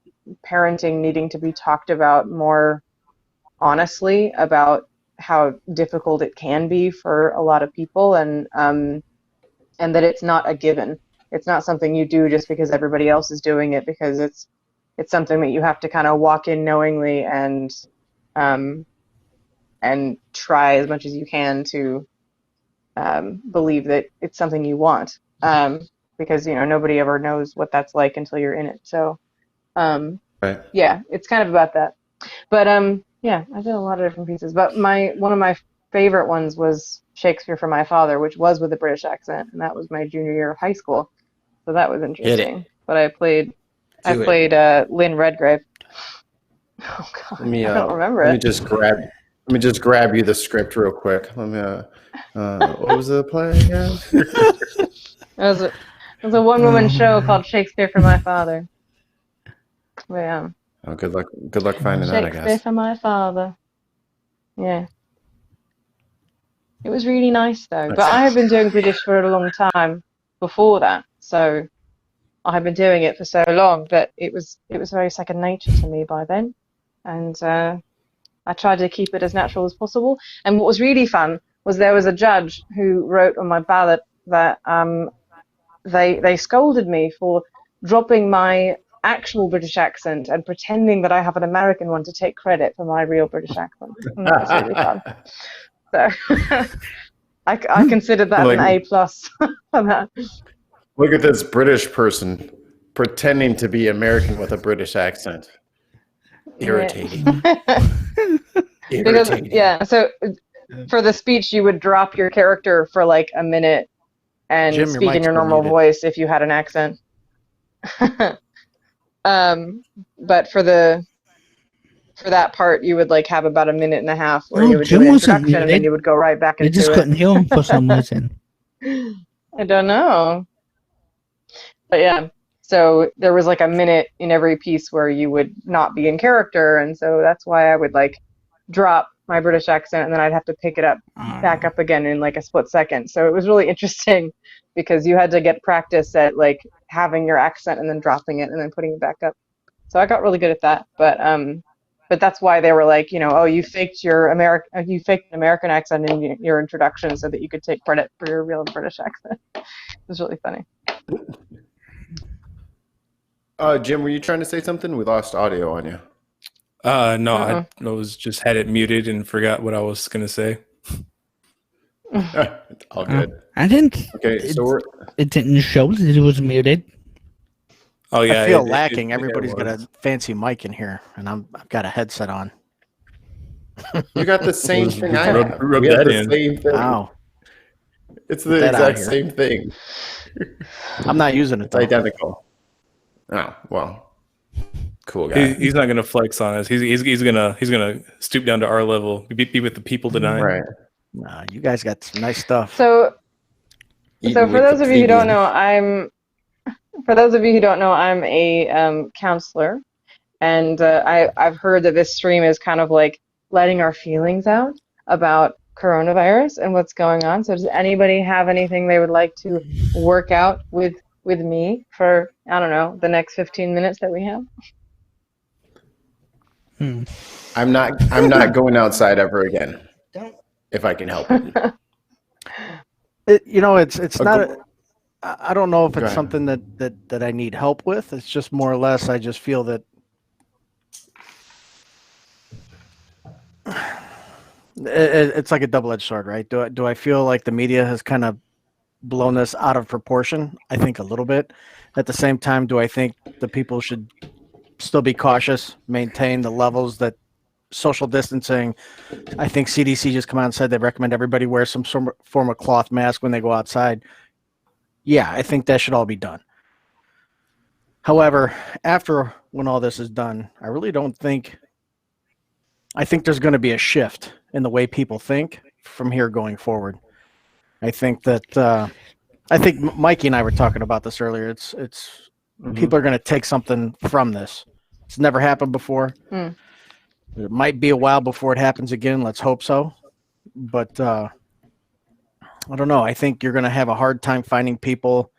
parenting needing to be talked about more honestly, about how difficult it can be for a lot of people, and that it's not a given. It's not something you do just because everybody else is doing it, because it's something that you have to kind of walk in knowingly and try as much as you can to believe that it's something you want, because nobody ever knows what that's like until you're in it. So Right. yeah, it's kind of about that. But yeah, I did a lot of different pieces. But one of my favorite ones was Shakespeare for My Father, which was with a British accent, and that was my junior year of high school. So that was interesting. But I played Lynn Redgrave. Oh God, I don't remember let it. me just grab you the script real quick. Let me what was the play again? It was a one-woman show called Shakespeare for My Father. But, yeah. Oh, good luck finding that, I Shakespeare guess. for My Father. Yeah. It was really nice though. But I have been doing British for a long time before that. So I had been doing it for so long that it was very second nature to me by then. And I tried to keep it as natural as possible. And what was really fun was there was a judge who wrote on my ballot that they scolded me for dropping my actual British accent and pretending that I have an American one to take credit for my real British accent. And that was really fun. So I considered that an A+ for that. Look at this British person pretending to be American with a British accent. Irritating. Because so for the speech you would drop your character for like a minute and Jim, speak in your normal voice if you had an accent. But for that part you would like have about a minute and a half where you would do an introduction and then you would go right back into it. I just couldn't hear him for some reason. I don't know. But yeah, so there was like a minute in every piece where you would not be in character, and so that's why I would like drop my British accent and then I'd have to pick it up back up again in like a split second. So it was really interesting because you had to get practice at like having your accent and then dropping it and then putting it back up. So I got really good at that. But that's why they were like, oh, you faked an American accent in your introduction so that you could take credit for your real British accent. It was really funny. Jim, were you trying to say something? We lost audio on you. No, I was just had it muted and forgot what I was going to say. It's all good. I didn't. Okay, so it didn't show that it was muted. Oh yeah, I feel it lacking. it Everybody's got was. a fancy mic in here, and I've got a headset on. You got the same Just thing I rub, have. rub We have that the in. same thing. Wow, It's get the that out of exact here. same thing. I'm not using it It's though. identical. Oh, well. Cool guy. He's not gonna flex on us. He's gonna stoop down to our level. Be with the people tonight. Right. Nah, you guys got some nice stuff. So Eating for with those the of you who don't plebeians. I'm a counselor, and I've heard that this stream is kind of like letting our feelings out about coronavirus and what's going on. So does anybody have anything they would like to work out with me for, I don't know, the next 15 minutes that we have? I'm not going outside ever again. Don't. If I can help it. It's not. Go- I don't know if Go it's ahead. something that I need help with. It's just more or less I just feel that it's like a double-edged sword, right? Do I feel like the media has kind of blown this out of proportion? I think a little bit. At the same time, do I think the people should still be cautious, maintain the levels that social distancing? I think CDC just come out and said they recommend everybody wear some form of cloth mask when they go outside. Yeah, I think that should all be done. However, after when all this is done, I really don't think. I think there's going to be a shift in the way people think from here going forward. I think that I think Mikey and I were talking about this earlier. It's people are going to take something from this. It's never happened before. Mm. It might be a while before it happens again. Let's hope so. But I don't know. I think you're going to have a hard time finding people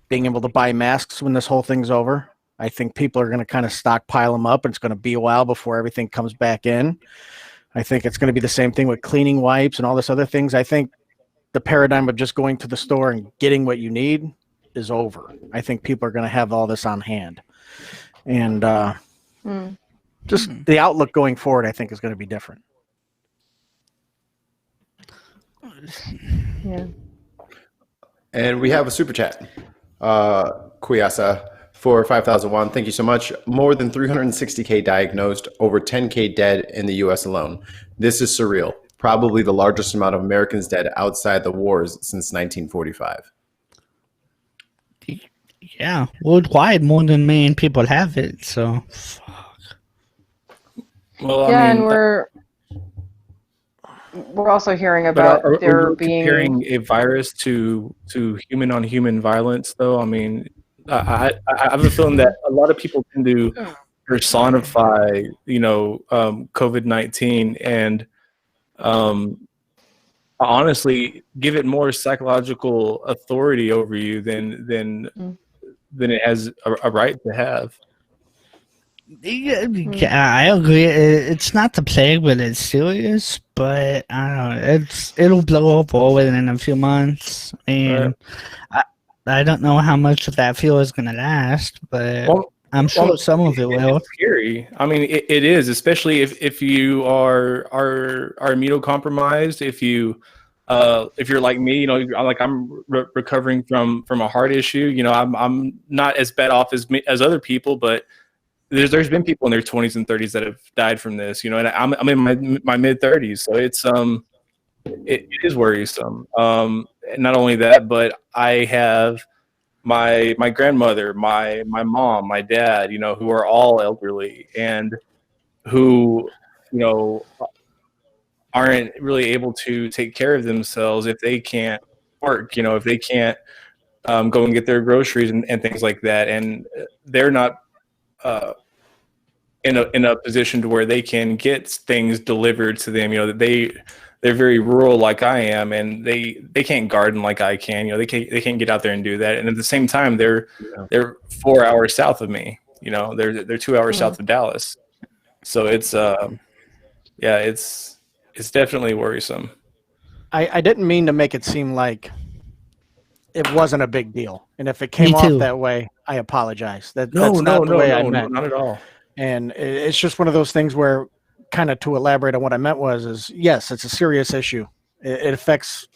being able to buy masks when this whole thing's over. I think people are going to kind of stockpile them up, and it's going to be a while before everything comes back in. I think it's going to be the same thing with cleaning wipes and all this other things. I think the paradigm of just going to the store and getting what you need is over. I think people are going to have all this on hand. And just the outlook going forward, I think, is going to be different. Yeah. And we have a super chat. Kuyasa for 5,001. Thank you so much. More than 360K diagnosed, over 10K dead in the US alone. This is surreal. Probably the largest amount of Americans dead outside the wars since 1945. Yeah, worldwide, more than a million people have it. So, Well, Yeah, I mean, and we're also hearing but about are there we being. comparing a virus to human on human violence, though? I mean, I have a feeling that a lot of people tend to personify, COVID-19, and honestly, give it more psychological authority over you than it has a right to have. yeah, I agree. It's not the plague, but it's serious. But I don't know. It'll blow over within a few months, and I don't know how much of that fear is gonna last. But I'm sure some of it will. It's scary. I mean, it is, especially if you are immunocompromised. If you're like me, I'm recovering from a heart issue. I'm not as bad off as other people, but there's been people in their 20s and 30s that have died from this. And I'm in my mid 30s, so it is worrisome. Not only that, but I have my grandmother, my mom, my dad, who are all elderly and who, aren't really able to take care of themselves if they can't work, if they can't go and get their groceries and things like that. And they're not in a position to where they can get things delivered to them. They're very rural like I am, and they can't garden like I can. They can't get out there and do that. And at the same time, they're 4 hours south of me. They're 2 hours south of Dallas. So it's it's definitely worrisome. I didn't mean to make it seem like it wasn't a big deal. And if it came off that way, I apologize. That's not the way I meant. Not at all. And it's just one of those things where, kind of to elaborate on what I meant is yes, it's a serious issue. It affects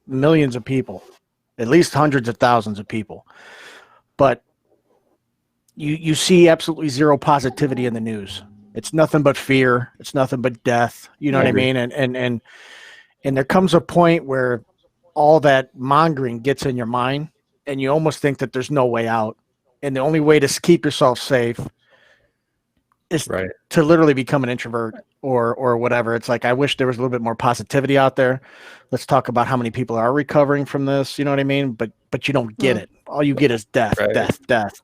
millions of people, at least hundreds of thousands of people. But you see absolutely zero positivity in the news. It's nothing but fear. It's nothing but death. You know what I mean? And there comes a point where all that mongering gets in your mind, and you almost think that there's no way out. And the only way to keep yourself safe is to literally become an introvert or whatever. It's like, I wish there was a little bit more positivity out there. Let's talk about how many people are recovering from this. You know what I mean? But you don't get it. All you get is death, death.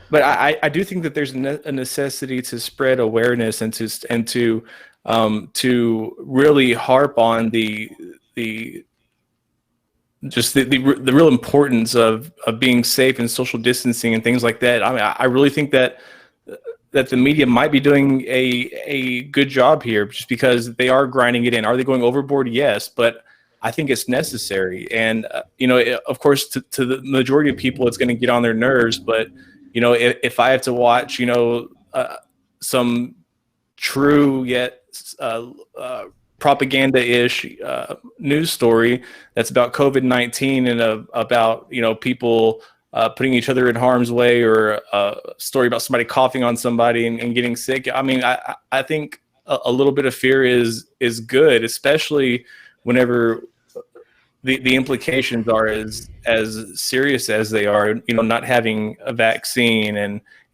But I do think that there's a necessity to spread awareness and to really harp on the real importance of being safe and social distancing and things like that. I mean, I really think that the media might be doing a good job here, just because they are grinding it in. Are they going overboard? Yes, but I think it's necessary. And of course, to the majority of people, it's going to get on their nerves. But if I have to watch some true yet propaganda-ish news story that's about COVID-19 and about people putting each other in harm's way, or a story about somebody coughing on somebody and getting sick. I mean, I think a little bit of fear is good, especially whenever the implications are as serious as they are. Not having a vaccine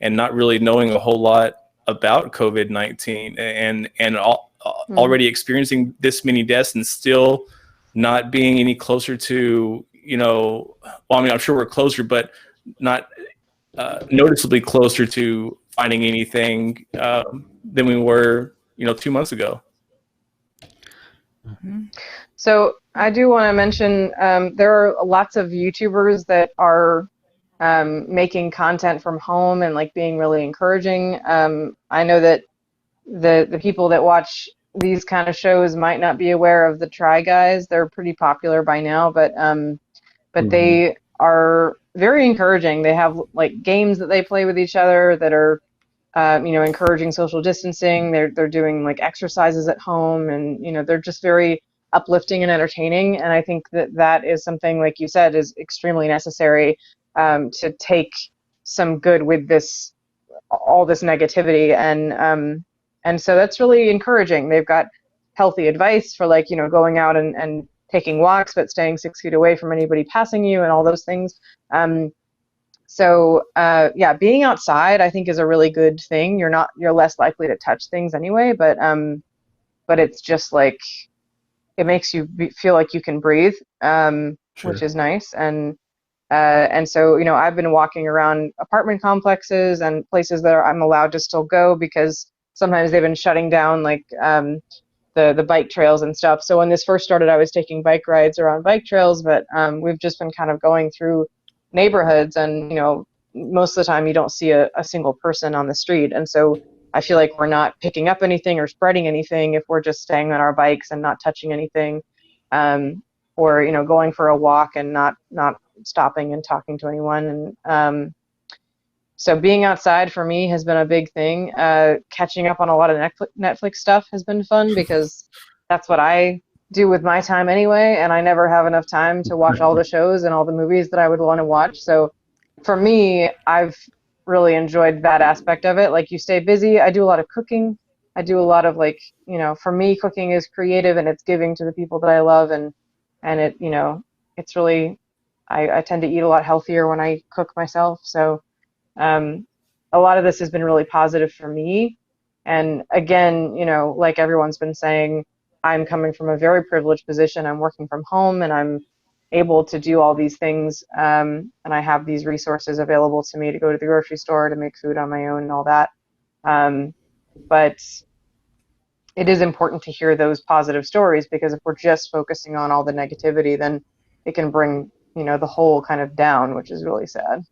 and not really knowing a whole lot about COVID-19 and already experiencing this many deaths and still not being any closer to, well, I mean, I'm sure we're closer, but not noticeably closer to finding anything than we were, 2 months ago. So I do want to mention there are lots of YouTubers that are making content from home and like being really encouraging. I know that the people that watch these kind of shows might not be aware of the Try Guys. They're pretty popular by now, but they are very encouraging. They have like games that they play with each other that are encouraging social distancing. They're doing like exercises at home, and they're just very uplifting and entertaining. And I think that is something, like you said, is extremely necessary to take some good with all this negativity. And so that's really encouraging. They've got healthy advice for going out and taking walks, but staying 6 feet away from anybody passing you and all those things. So being outside, I think, is a really good thing. You're less likely to touch things anyway, but it's just like, it makes you feel like you can breathe, which is nice. And so, I've been walking around apartment complexes and places that I'm allowed to still go, because sometimes they've been shutting down like the bike trails and stuff. So when this first started, I was taking bike rides around bike trails, but we've just been kind of going through neighborhoods, and most of the time you don't see a single person on the street. And so I feel like we're not picking up anything or spreading anything if we're just staying on our bikes and not touching anything, or going for a walk and not stopping and talking to anyone. And so being outside for me has been a big thing. Catching up on a lot of Netflix stuff has been fun, because that's what I do with my time anyway, and I never have enough time to watch all the shows and all the movies that I would want to watch. So for me, I've really enjoyed that aspect of it. Like, you stay busy. I do a lot of cooking. I do a lot of for me, cooking is creative and it's giving to the people that I love, and it, it's really, I tend to eat a lot healthier when I cook myself. So a lot of this has been really positive for me. And again, like everyone's been saying, I'm coming from a very privileged position. I'm working from home and I'm able to do all these things. And I have these resources available to me to go to the grocery store, to make food on my own and all that. But it is important to hear those positive stories, because if we're just focusing on all the negativity, then it can bring, the whole kind of down, which is really sad.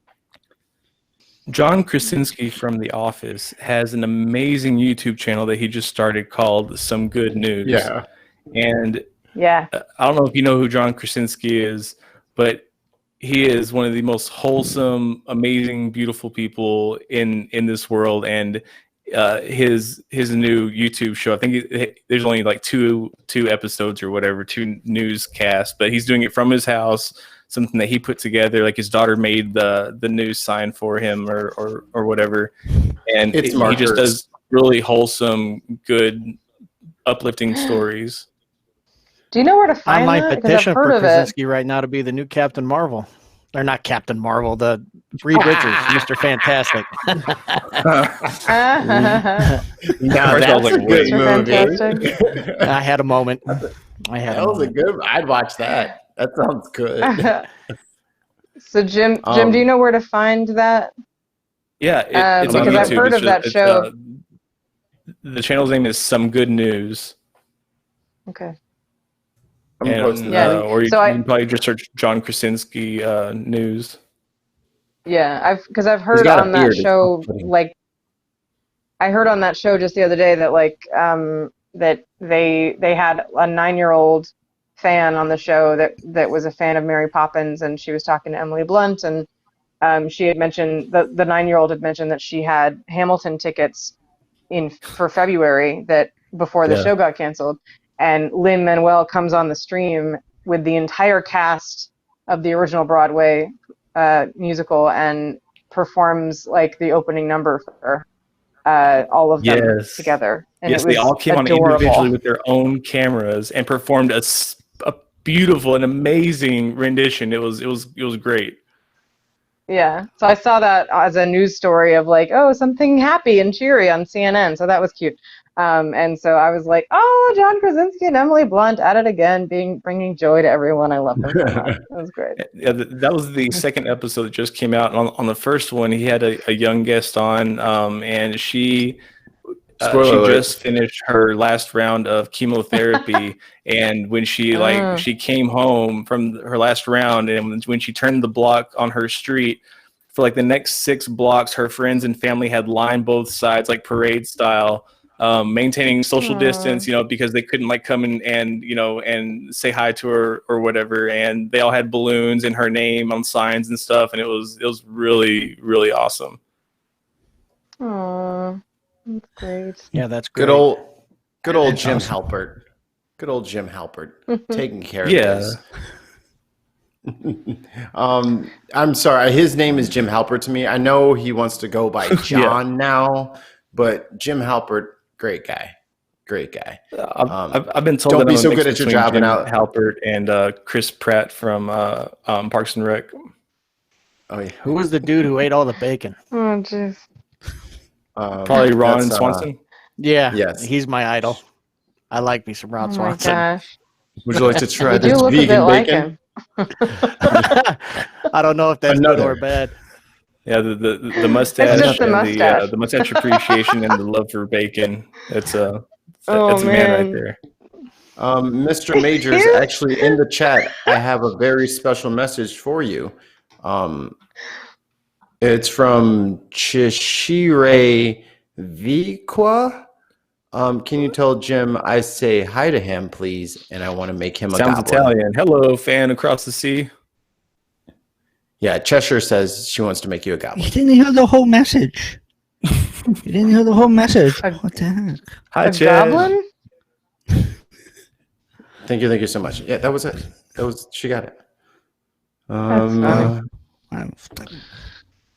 John Krasinski from The Office has an amazing YouTube channel that he just started called Some Good News. Yeah. And yeah, I don't know if you know who John Krasinski is, but he is one of the most wholesome, amazing, beautiful people in this world. And his new YouTube show, I think there's only like two episodes or whatever, two newscasts, but he's doing it from his house, something that he put together. Like his daughter made the news sign for him or whatever, and It's he just markers. does really wholesome, good, uplifting stories. Do you know where to find Online that? Because I've petition heard for of it. Krasinski right now to be the new Captain Marvel. Or not Captain Marvel, the Reed Richards, Mr. Fantastic. Now First I was that's a like, good wait. movie. Fantastic. I had a moment. That was a good. I'd watch that. That sounds good. So Jim, do you know where to find that? Yeah, it's on Because I've YouTube. heard of that show. The channel's name is Some Good News. Okay. I'm And, posting Yeah. that. or you So can probably just search John Krasinski news. Yeah, I've heard got a on that beard, it's show, off-putting. like, I heard on that show just the other day that like that they had a 9-year-old fan on the show that was a fan of Mary Poppins, and she was talking to Emily Blunt, and she had mentioned the 9-year-old had mentioned that she had Hamilton tickets for February that before the show got canceled, and Lin-Manuel comes on the stream with the entire cast of the original Broadway musical and performs like the opening number for all of them together, and yes, it was they all came adorable. on individually with their own cameras and performed a beautiful and amazing rendition. It was great. Yeah, so I saw that as a news story of like, oh, something happy and cheery on CNN, so that was cute. And so I was like, oh, John Krasinski and Emily Blunt at it again, bringing joy to everyone. I love them so much. That was great. Yeah, that was the second episode that just came out. On the first one, he had a young guest on, and she just finished her last round of chemotherapy. And when she she came home from her last round, and when she turned the block on her street, for like the next 6 blocks, her friends and family had lined both sides like parade style, maintaining social distance, because they couldn't like come in and and say hi to her or whatever. And they all had balloons and her name on signs and stuff, and it was really, really awesome. Aww. That's great. Yeah, that's great. Good old Jim Halpert. Good old Jim Halpert taking care of this. I'm sorry. His name is Jim Halpert to me. I know he wants to go by John now, but Jim Halpert, great guy. Great guy. I've been told don't that be I'm a so mix good at your between job Jim and out. Halpert and Chris Pratt from Parks and Rec. Oh, yeah. Who was the dude who ate all the bacon? Oh, jeez. Probably Ron Swanson. Yeah, yes, he's my idol. I like me some Ron Swanson. Gosh. Would you like to try You do this look a bit vegan like bacon? him. I don't know if that's good or bad. Yeah, the mustache, It's just the and mustache. the mustache appreciation and the love for bacon. That's a man right there. Mr. Majors, actually in the chat, I have a very special message for you. It's from Chishire Viqua. Can you tell Jim I say hi to him, please? And I want to make him a Sounds goblin. Italian. Hello, fan across the sea. Yeah, Cheshire says she wants to make you a You goblin. didn't hear the whole message. You didn't hear the whole message. What the heck? Hi, A goblin? Thank you so much. Yeah, that was it. She got it. That's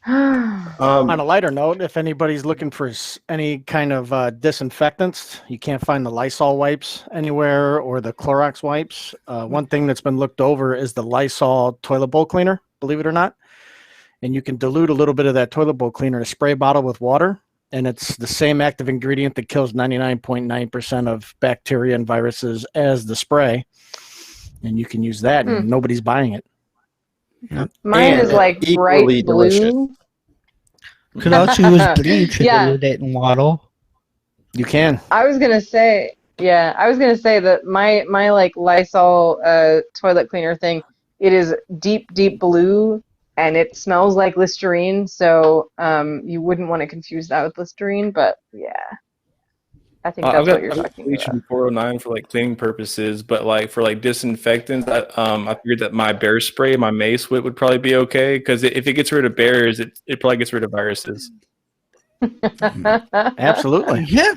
On a lighter note, if anybody's looking for any kind of disinfectants, you can't find the Lysol wipes anywhere or the Clorox wipes. One thing that's been looked over is the Lysol toilet bowl cleaner, believe it or not. And you can dilute a little bit of that toilet bowl cleaner in a spray bottle with water. And it's the same active ingredient that kills 99.9% of bacteria and viruses as the spray. And you can use that, and nobody's buying it. Mine is like bright blue. delicious. Could also use bleach to Yeah. dilute it in water. You can. I was gonna say that my like Lysol toilet cleaner thing, it is deep blue and it smells like Listerine, so you wouldn't want to confuse that with Listerine, but yeah. I think that's what you're talking bleach about. in 409 for like cleaning purposes, but like for like disinfectants, I figured that my bear spray, my mace would probably be okay, because if it gets rid of bears, it probably gets rid of viruses. Absolutely. Yeah.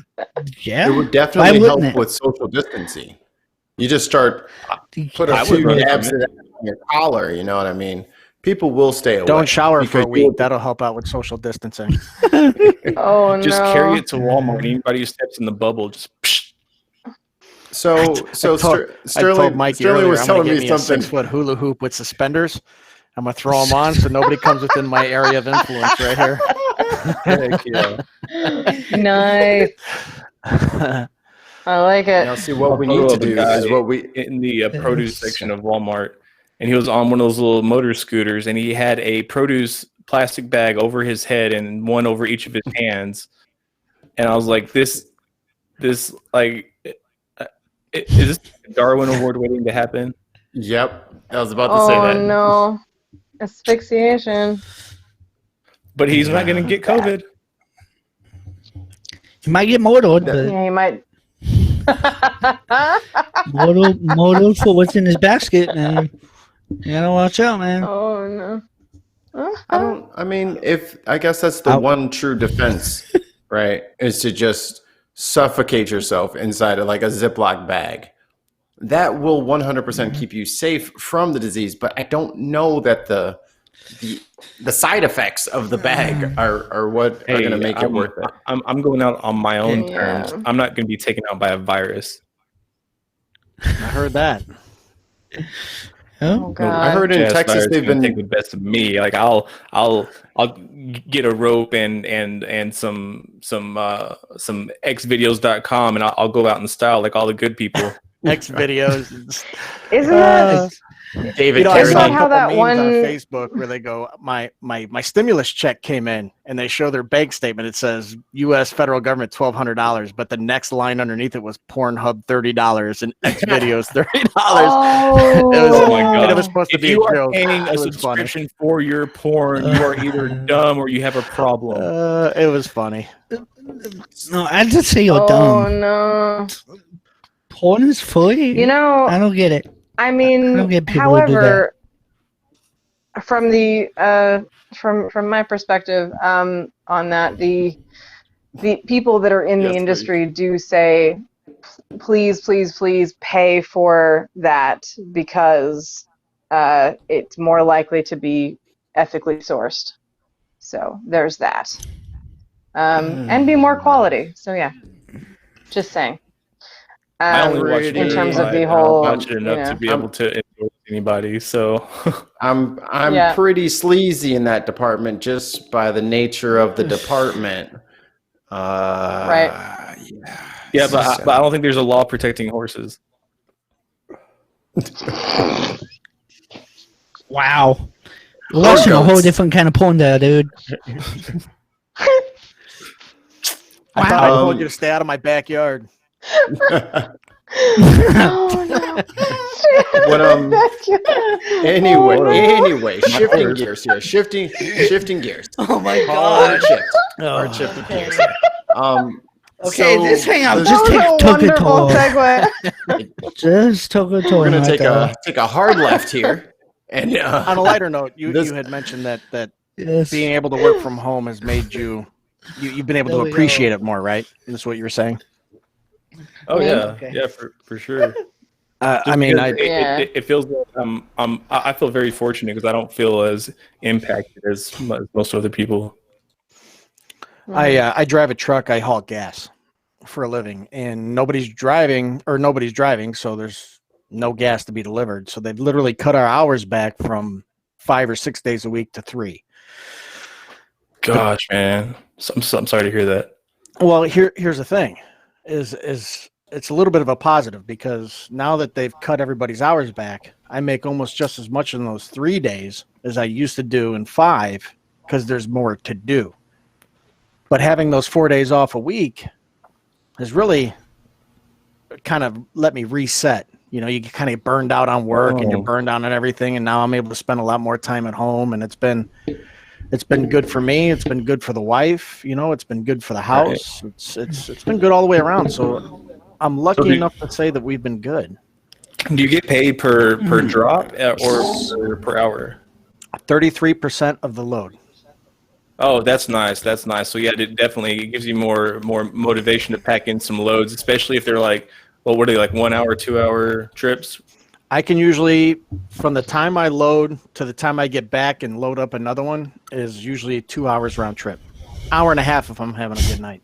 It would Why definitely wouldn't help it? with social distancing. You just start put a I would few run dabs from of it. that your collar. You know what I mean? People will stay away. Don't shower for a because week. That'll help out with social distancing. Oh Just no. carry it to Walmart. Anybody who steps in the bubble, just psh. So I told Sterling Mikey Sterling earlier, was I'm gonna telling get me me a something. 6-foot hula hoop with suspenders. I'm gonna throw them on so nobody comes within my area of influence right here. Heck yeah. Nice. I like it. Now, see, what we A photo need to of a do guy is what we. in the produce section of Walmart, and he was on one of those little motor scooters, and he had a produce plastic bag over his head and one over each of his hands. And I was like, is this Darwin Award waiting to happen? Yep, I was about to say that. Oh no. Asphyxiation. But he's not going to get COVID. You might get mortal, but Yeah, he might. mortal for what's in his basket, man. You gotta watch out, man. Oh no. I mean, I guess that's the one true defense, right? Is to just suffocate yourself inside of like a Ziploc bag. That will 100% keep you safe from the disease, but I don't know that the side effects of the bag are what are going to make it worth it. I'm going out on my own Yeah. terms. I'm not going to be taken out by a virus. I heard that. Oh Oh, god. I heard in Yes, Texas virus they've gonna been take the best of me. Like I'll get a rope and some xvideos.com and I'll go out in style like all the good people. X videos. Isn't that David You know, I Isn't saw that a how couple that memes one- on Facebook where they go, my stimulus check came in, and they show their bank statement. It says U.S. federal government $1,200, but the next line underneath it was Pornhub $30 and X videos $30. Oh, Oh my God. And it was supposed to If be you a are joke. paying a It was funny. subscription for your porn, you are either dumb or you have a problem. It was funny. no, I just say you're Oh dumb. no. Porn is free. You know, I don't get it. I I mean, don't get people who do however, from the from my perspective, on that, the people that are in Yes, the please. industry do say, please, please, please pay for that because it's more likely to be ethically sourced. So there's that, and be more quality. So yeah, just saying. I only watch it in terms of the I don't whole, watch it you enough know. to be able to endorse anybody. So I'm Yeah. pretty sleazy in that department just by the nature of the department. Right. yeah, but I don't think there's a law protecting horses. Wow. We're watching a whole goats. different kind of porn there, dude. I thought I Wow. told you to stay out of my backyard. Oh no. What, Oh, no. anyway, shifting gears here. Shifting gears. Oh my Hard shift. Oh. Hard shifting gears. Okay, so just hang on. the- Just That was a took a wonderful tour. segue. Just took a tour. We're gonna right take a hard left here, and On a lighter note, you This- had mentioned that Yes. being able to work from home has made you've been able There to we appreciate go. it more, right? That's what you were saying. Oh yeah, Okay. yeah, for sure. I mean, Yeah. It feels like I feel very fortunate because I don't feel as impacted as most other people. I drive a truck. I haul gas for a living, and nobody's driving, so there's no gas to be delivered. So they've literally cut our hours back from 5 or 6 days a week to 3. Gosh, man, I'm sorry to hear that. Well, here's the thing, is it's a little bit of a positive because now that they've cut everybody's hours back, I make almost just as much in those 3 days as I used to do in 5 because there's more to do. But having those 4 days off a week has really kind of let me reset. You know, you get kind of burned out on work and you're burned out on everything, and now I'm able to spend a lot more time at home, and it's been good for me. It's been good for the wife. You know, it's been good for the house. It's been good all the way around. So I'm lucky enough to say that we've been good. Do you get paid per drop or per hour? 33% of the load. Oh, that's nice. That's nice. So yeah, it definitely gives you more motivation to pack in some loads, especially if they're like, well, what are they, like 1 hour, 2 hour trips? I can usually, from the time I load to the time I get back and load up another one, is usually 2 hours round trip. Hour and a half if I'm having a good night.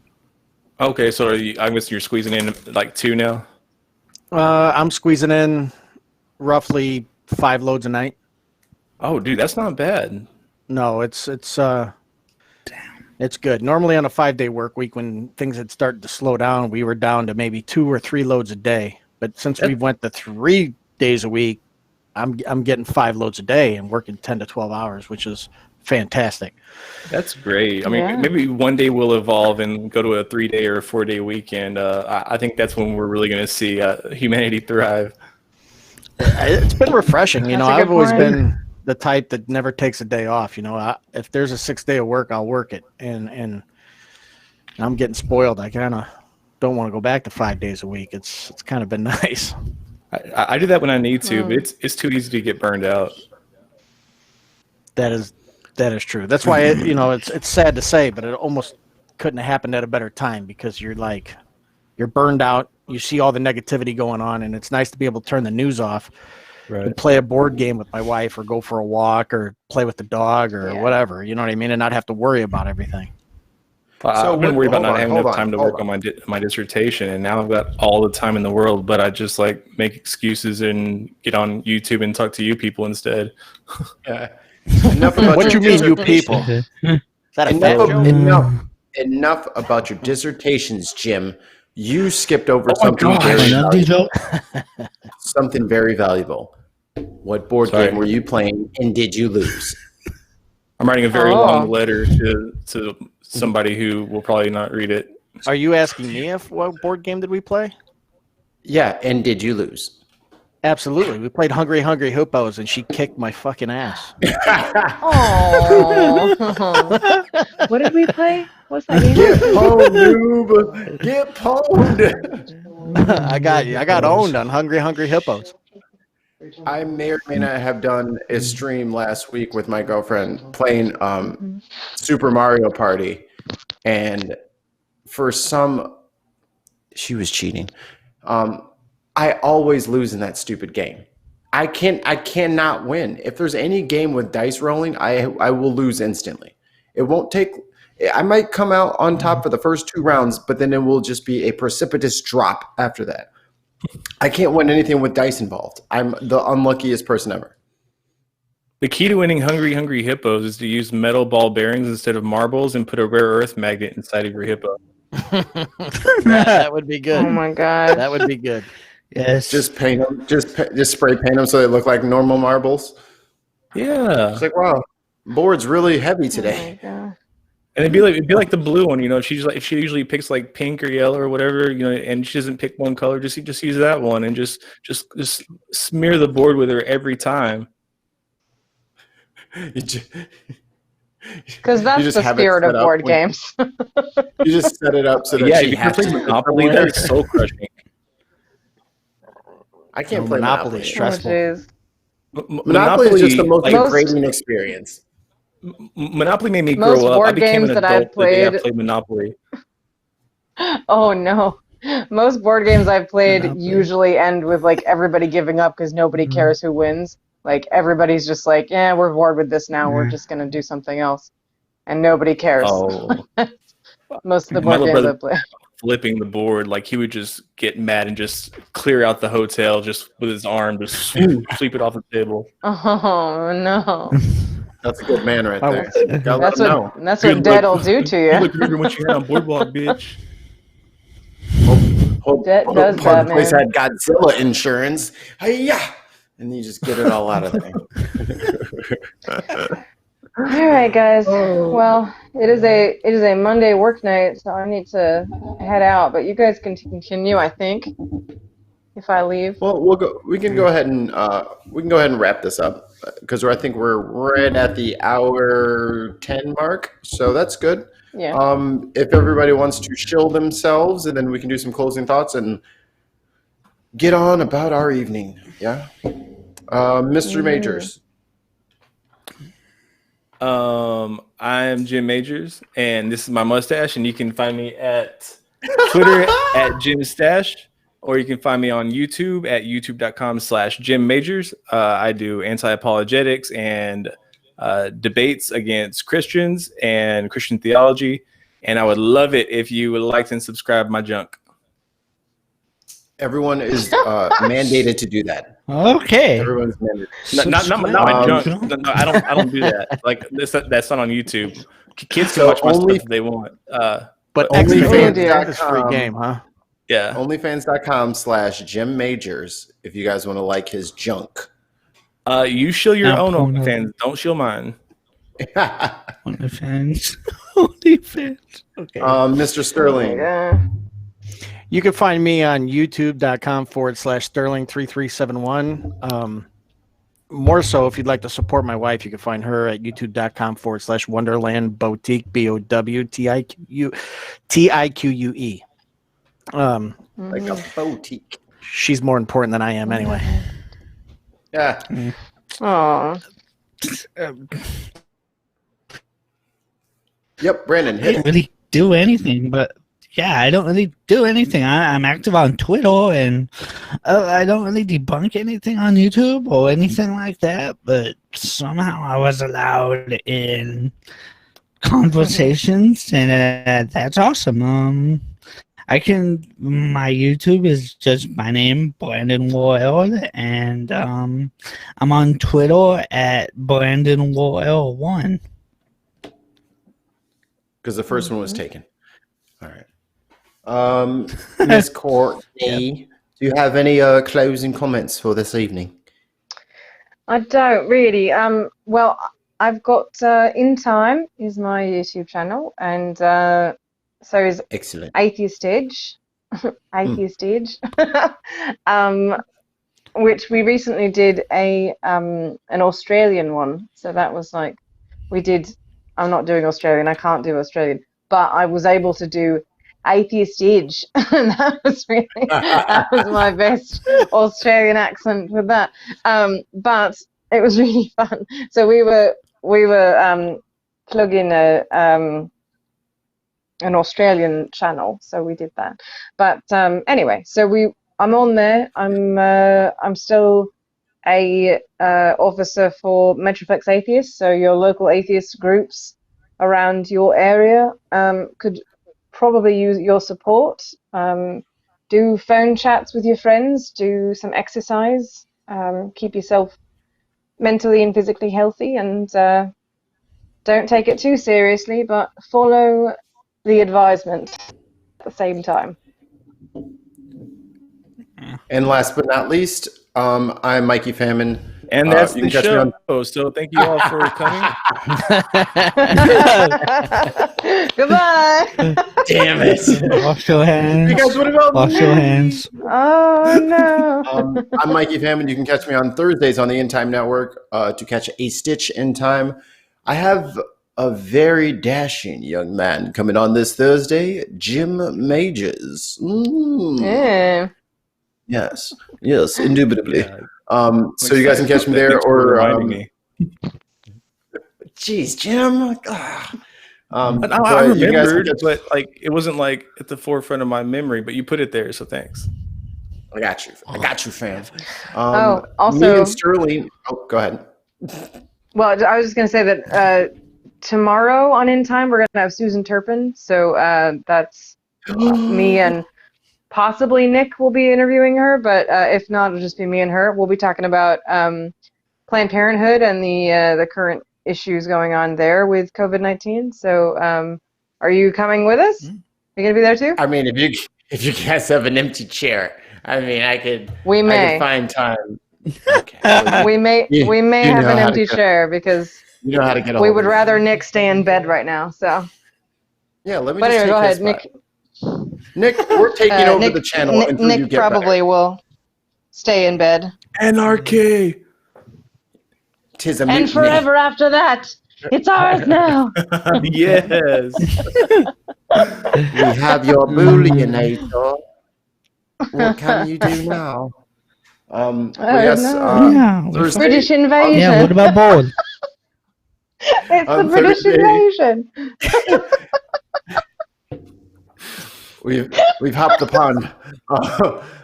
Okay, so I guess you're squeezing in like 2 now. I'm squeezing in roughly 5 loads a night. Oh, dude, that's not bad. No, it's good. Normally on a 5-day work week, when things had started to slow down, we were down to maybe 2 or 3 loads a day. But since we went to 3 days a week, I'm getting 5 loads a day and working 10 to 12 hours, which is fantastic. That's great. I mean, maybe one day we'll evolve and go to a 3-day or a 4-day weekend. I think that's when we're really going to see humanity thrive. It's been refreshing. You know, That's a I've good always point. been the type that never takes a day off. You know, if there's a 6-day of work, I'll work it. And I'm getting spoiled. I kind of don't want to go back to 5 days a week. It's kind of been nice. I do that when I need to, but it's too easy to get burned out. That is true. That's why it's sad to say, but it almost couldn't have happened at a better time, because you're burned out. You see all the negativity going on, and it's nice to be able to turn the news off, and play a board game with my wife, or go for a walk, or play with the dog, or whatever. You know what I mean, and not have to worry about everything. I've been worried about not having enough time to work on my dissertation, and now I've got all the time in the world, but I just like make excuses and get on YouTube and talk to you people instead. Enough about What you your mean, you people? Is that a fat joke? Enough about your dissertations, Jim. You skipped over something very valuable. What board game were you playing, and did you lose? I'm writing a very long letter to somebody who will probably not read it. Are you asking me what board game did we play? Yeah, and did you lose? Absolutely. We played Hungry Hungry Hippos, and she kicked my fucking ass. Oh. What did we play? What's that game? Get pwned, noob. Get pwned. I got owned on Hungry Hungry Hippos. I may or may not have done a stream last week with my girlfriend playing Super Mario Party, and she was cheating. I always lose in that stupid game. I cannot win. If there's any game with dice rolling, I will lose instantly. It won't take. I might come out on top for the first 2 rounds, but then it will just be a precipitous drop after that. I can't win anything with dice involved. I'm the unluckiest person ever. The key to winning Hungry Hungry Hippos is to use metal ball bearings instead of marbles and put a rare earth magnet inside of your hippo. That would be good. Oh my god. That would be good. Yes. Just paint them. Just spray paint them so they look like normal marbles. Yeah. It's like, wow, board's really heavy today. Oh my god. And it'd be like the blue one, you know. She usually picks like pink or yellow or whatever, you know, and she doesn't pick one color. Just use that one and just smear the board with her every time. Because that's the spirit of board games. You just set it up so that if you're playing Monopoly, that's soul crushing. I can't play Monopoly. Is stressful. Monopoly is just the most degrading experience. Monopoly made me Most grow up. board I became games an that adult I've played- I played Monopoly. Oh no. Most board games I've played Monopoly. usually end with like everybody giving up because nobody cares who wins. Like everybody's just like, yeah, we're bored with this now. We're just gonna do something else, and nobody cares. Oh, Most of the My board little games I brother- play. flipping the board, like he would just get mad and just clear out the hotel just with his arm, just sweep it off the table. Oh no. That's a good man right Oh, there. Gotta let him know. That's what debt will do to You you. look bigger than what you had on Boardwalk, bitch. Debt does that, Place man. had Godzilla insurance. Hi-ya! And you just get it all out of there. All right, guys. Well, it is a Monday work night, so I need to head out. But you guys can continue, I think, if I leave. Well, we can go ahead and wrap this up because I think we're right at the hour 10 mark, so that's good. Yeah. If everybody wants to shill themselves, and then we can do some closing thoughts and get on about our evening. Yeah, Mr. Majors. I'm Jim Majors, and this is my mustache, and you can find me at Twitter at Jim Stash, or you can find me on YouTube at youtube.com/Jim Majors. I do anti-apologetics and debates against Christians and Christian theology. And I would love it if you would like and subscribe my junk. Everyone is mandated to do that. Okay. Everyone's mandated. Not my junk. No, I don't do that. Like that's not on YouTube. Kids can watch my stuff if they want. But OnlyFans is free game, huh? Yeah. OnlyFans.com/Jim Majors if you guys want to like his junk. You shill your Now own porno. OnlyFans. Don't shill mine. OnlyFans. OnlyFans. Okay. Mr. Sterling. Yeah. You can find me on youtube.com/Sterling3371. More so, if you'd like to support my wife, you can find her at youtube.com/Wonderland Boutique, BOWTIQUE. Like a boutique. She's more important than I am anyway. Yeah. Aw. Yep, Brandon, I hit don't it. really do anything, but yeah, I don't really do anything. I'm active on Twitter, and I don't really debunk anything on YouTube or anything like that. But somehow I was allowed in conversations, and that's awesome. My YouTube is just my name, Brandon Royal, and I'm on Twitter at Brandon Royal1. Because the first one was taken. All right. Miss Courtney, do you have any closing comments for this evening? I don't really. Well, I've got In Time is my YouTube channel, and so is Excellent. Atheistage, Atheistage, which we recently did an Australian one. So that was like we did. I'm not doing Australian. I can't do Australian, but I was able to do Atheistage, and that was my best Australian accent with that. But it was really fun. So we were plugging an Australian channel, so we did that. But anyway, so I'm on there. I'm still a officer for Metroplex Atheists, so your local atheist groups around your area could probably use your support. Do phone chats with your friends, do some exercise, keep yourself mentally and physically healthy, and don't take it too seriously, but follow the advisement at the same time. And last but not least, I'm Mikey Famine. And that's you the can catch me show. on- So thank you all for coming. Goodbye. Damn it. Wash your hands. You guys, what about Wash your hands. Oh no. I'm Mikey Famine. You can catch me on Thursdays on the In Time Network to catch A Stitch in Time. I have a very dashing young man coming on this Thursday, Jim Majors. Yeah. Yes, indubitably. Yeah. So you guys can catch me there, Thanks for or reminding me. Jeez, Jim. I but you guys can remembered, catch- but like it wasn't like at the forefront of my memory. But you put it there, so thanks. I got you, fam. Also- Megan Sterling. Oh, go ahead. Well, I was just going to say that tomorrow on In Time, we're going to have Susan Turpin. So that's me, and possibly Nick will be interviewing her. But if not, it'll just be me and her. We'll be talking about Planned Parenthood and the current issues going on there with COVID-19. So are you coming with us? Are you going to be there too? I mean, if you guys have an empty chair, I mean, I could find time. Okay. We may You have know an how to empty go. chair because You know how to get. we would rather Nick stay in bed right now. So, Yeah, let me. but just anyway, go take ahead, this Nick. back. Nick, we're taking over Nick, the channel until you Nick get probably will stay in bed, NRK. Tis a and mutiny. forever after that, it's ours now. Yes. We have your bullionator. What can you do now? But yes, no. Yeah. Thursday, British invasion. Yeah, what about board? It's the on British Thursday. invasion. we've hopped the pond.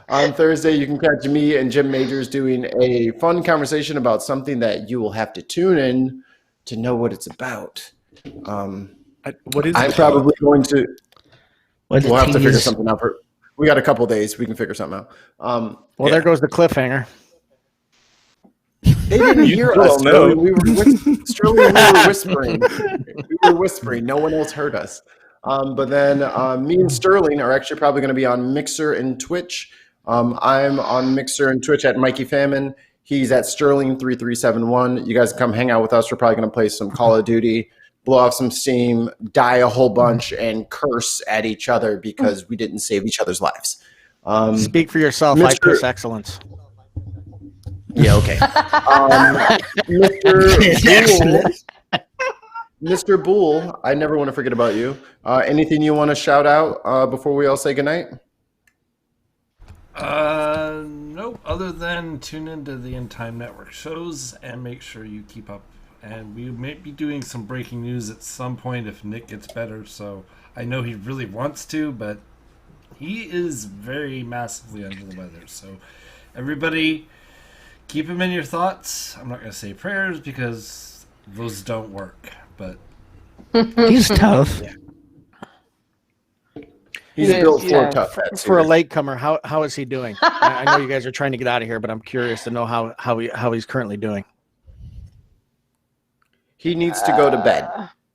On Thursday, you can catch me and Jim Majors doing a fun conversation about something that you will have to tune in to know what it's about. What is I'm it? probably going to. What We'll have to figure tease? something out. We got a couple days. We can figure something out. Well, there goes the cliffhanger. They didn't hear still us. don't know. Sterling. We were whispering. We were whispering. No one else heard us. But then me and Sterling are actually probably going to be on Mixer and Twitch. I'm on Mixer and Twitch at Mikey Famine. He's at Sterling3371. You guys come hang out with us. We're probably going to play some Call of Duty, blow off some steam, die a whole bunch, and curse at each other because we didn't save each other's lives. Speak for yourself. Mr. I piss excellence. Yeah, okay. Mr. Boole, I never want to forget about you. Anything you want to shout out before we all say goodnight? Nope. Other than tune into the In Time Network shows and make sure you keep up. And we may be doing some breaking news at some point if Nick gets better. So I know he really wants to, but he is very massively under the weather. So everybody, keep him in your thoughts. I'm not going to say prayers because those don't work. But He's tough. He's He built is, for yeah. tough. For a latecomer, how is he doing? I know you guys are trying to get out of here, but I'm curious to know how he's currently doing. He needs to go to bed.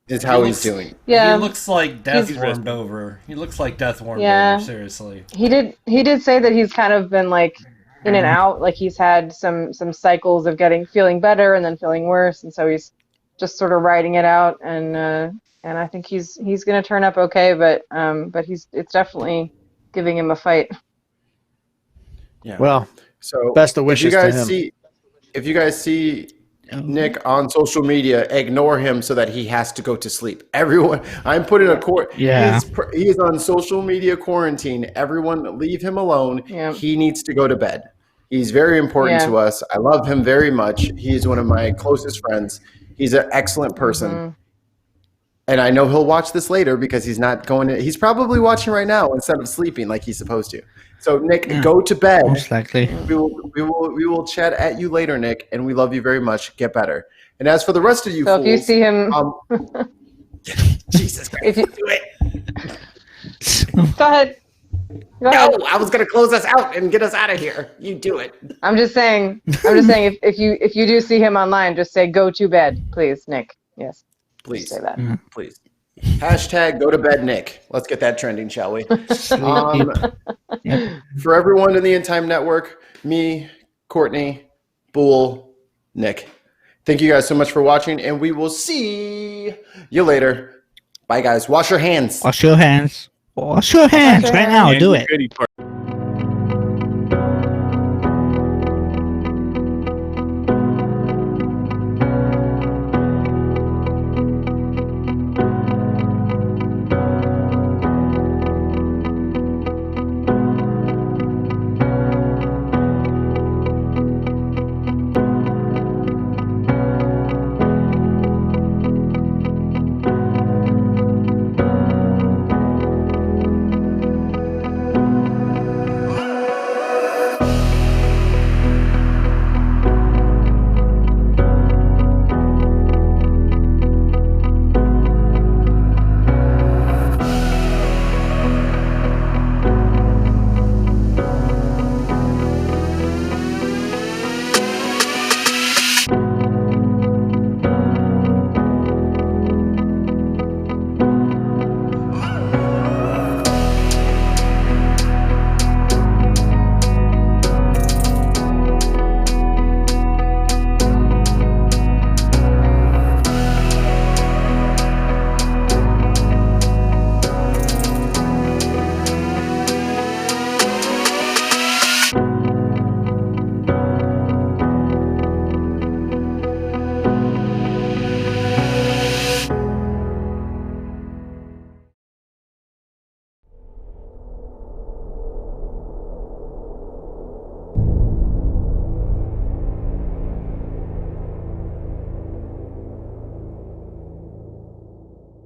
Is how he's doing. Yeah, he looks like death He's warmed over. He looks like death warmed Yeah. over, seriously. he did say that he's kind of been like in and out, like he's had some cycles of feeling better and then feeling worse, and so he's just sort of riding it out, and I think he's gonna turn up okay, but it's definitely giving him a fight. Yeah. Well, So best of wishes to him. If you guys see Nick on social media, ignore him so that he has to go to sleep. Everyone, I'm putting a Yeah. He is on social media quarantine. Everyone, leave him alone. Yeah. He needs to go to bed. He's very important Yeah. to us. I love him very much. He's one of my closest friends. He's an excellent person. Mm-hmm. And I know he'll watch this later because he's not going to. He's probably watching right now instead of sleeping like he's supposed to. So Nick, go to bed. Most likely. We will chat at you later, Nick, and we love you very much. Get better. And as for the rest of you, So fools, if you see him, Jesus Christ, if you do it. go ahead. Go ahead. No, I was gonna close us out and get us out of here. You do it. I'm just saying if you do see him online, just say go to bed, please, Nick. Yes. Please, Say that. please. Hashtag go to bed, Nick. Let's get that trending, shall we? Yep. For everyone in the In Time Network, me, Courtney, Boole, Nick. Thank you guys so much for watching, and we will see you later. Bye, guys. Wash your hands. Wash your hands. Wash your hands right now. Do it. Goody part.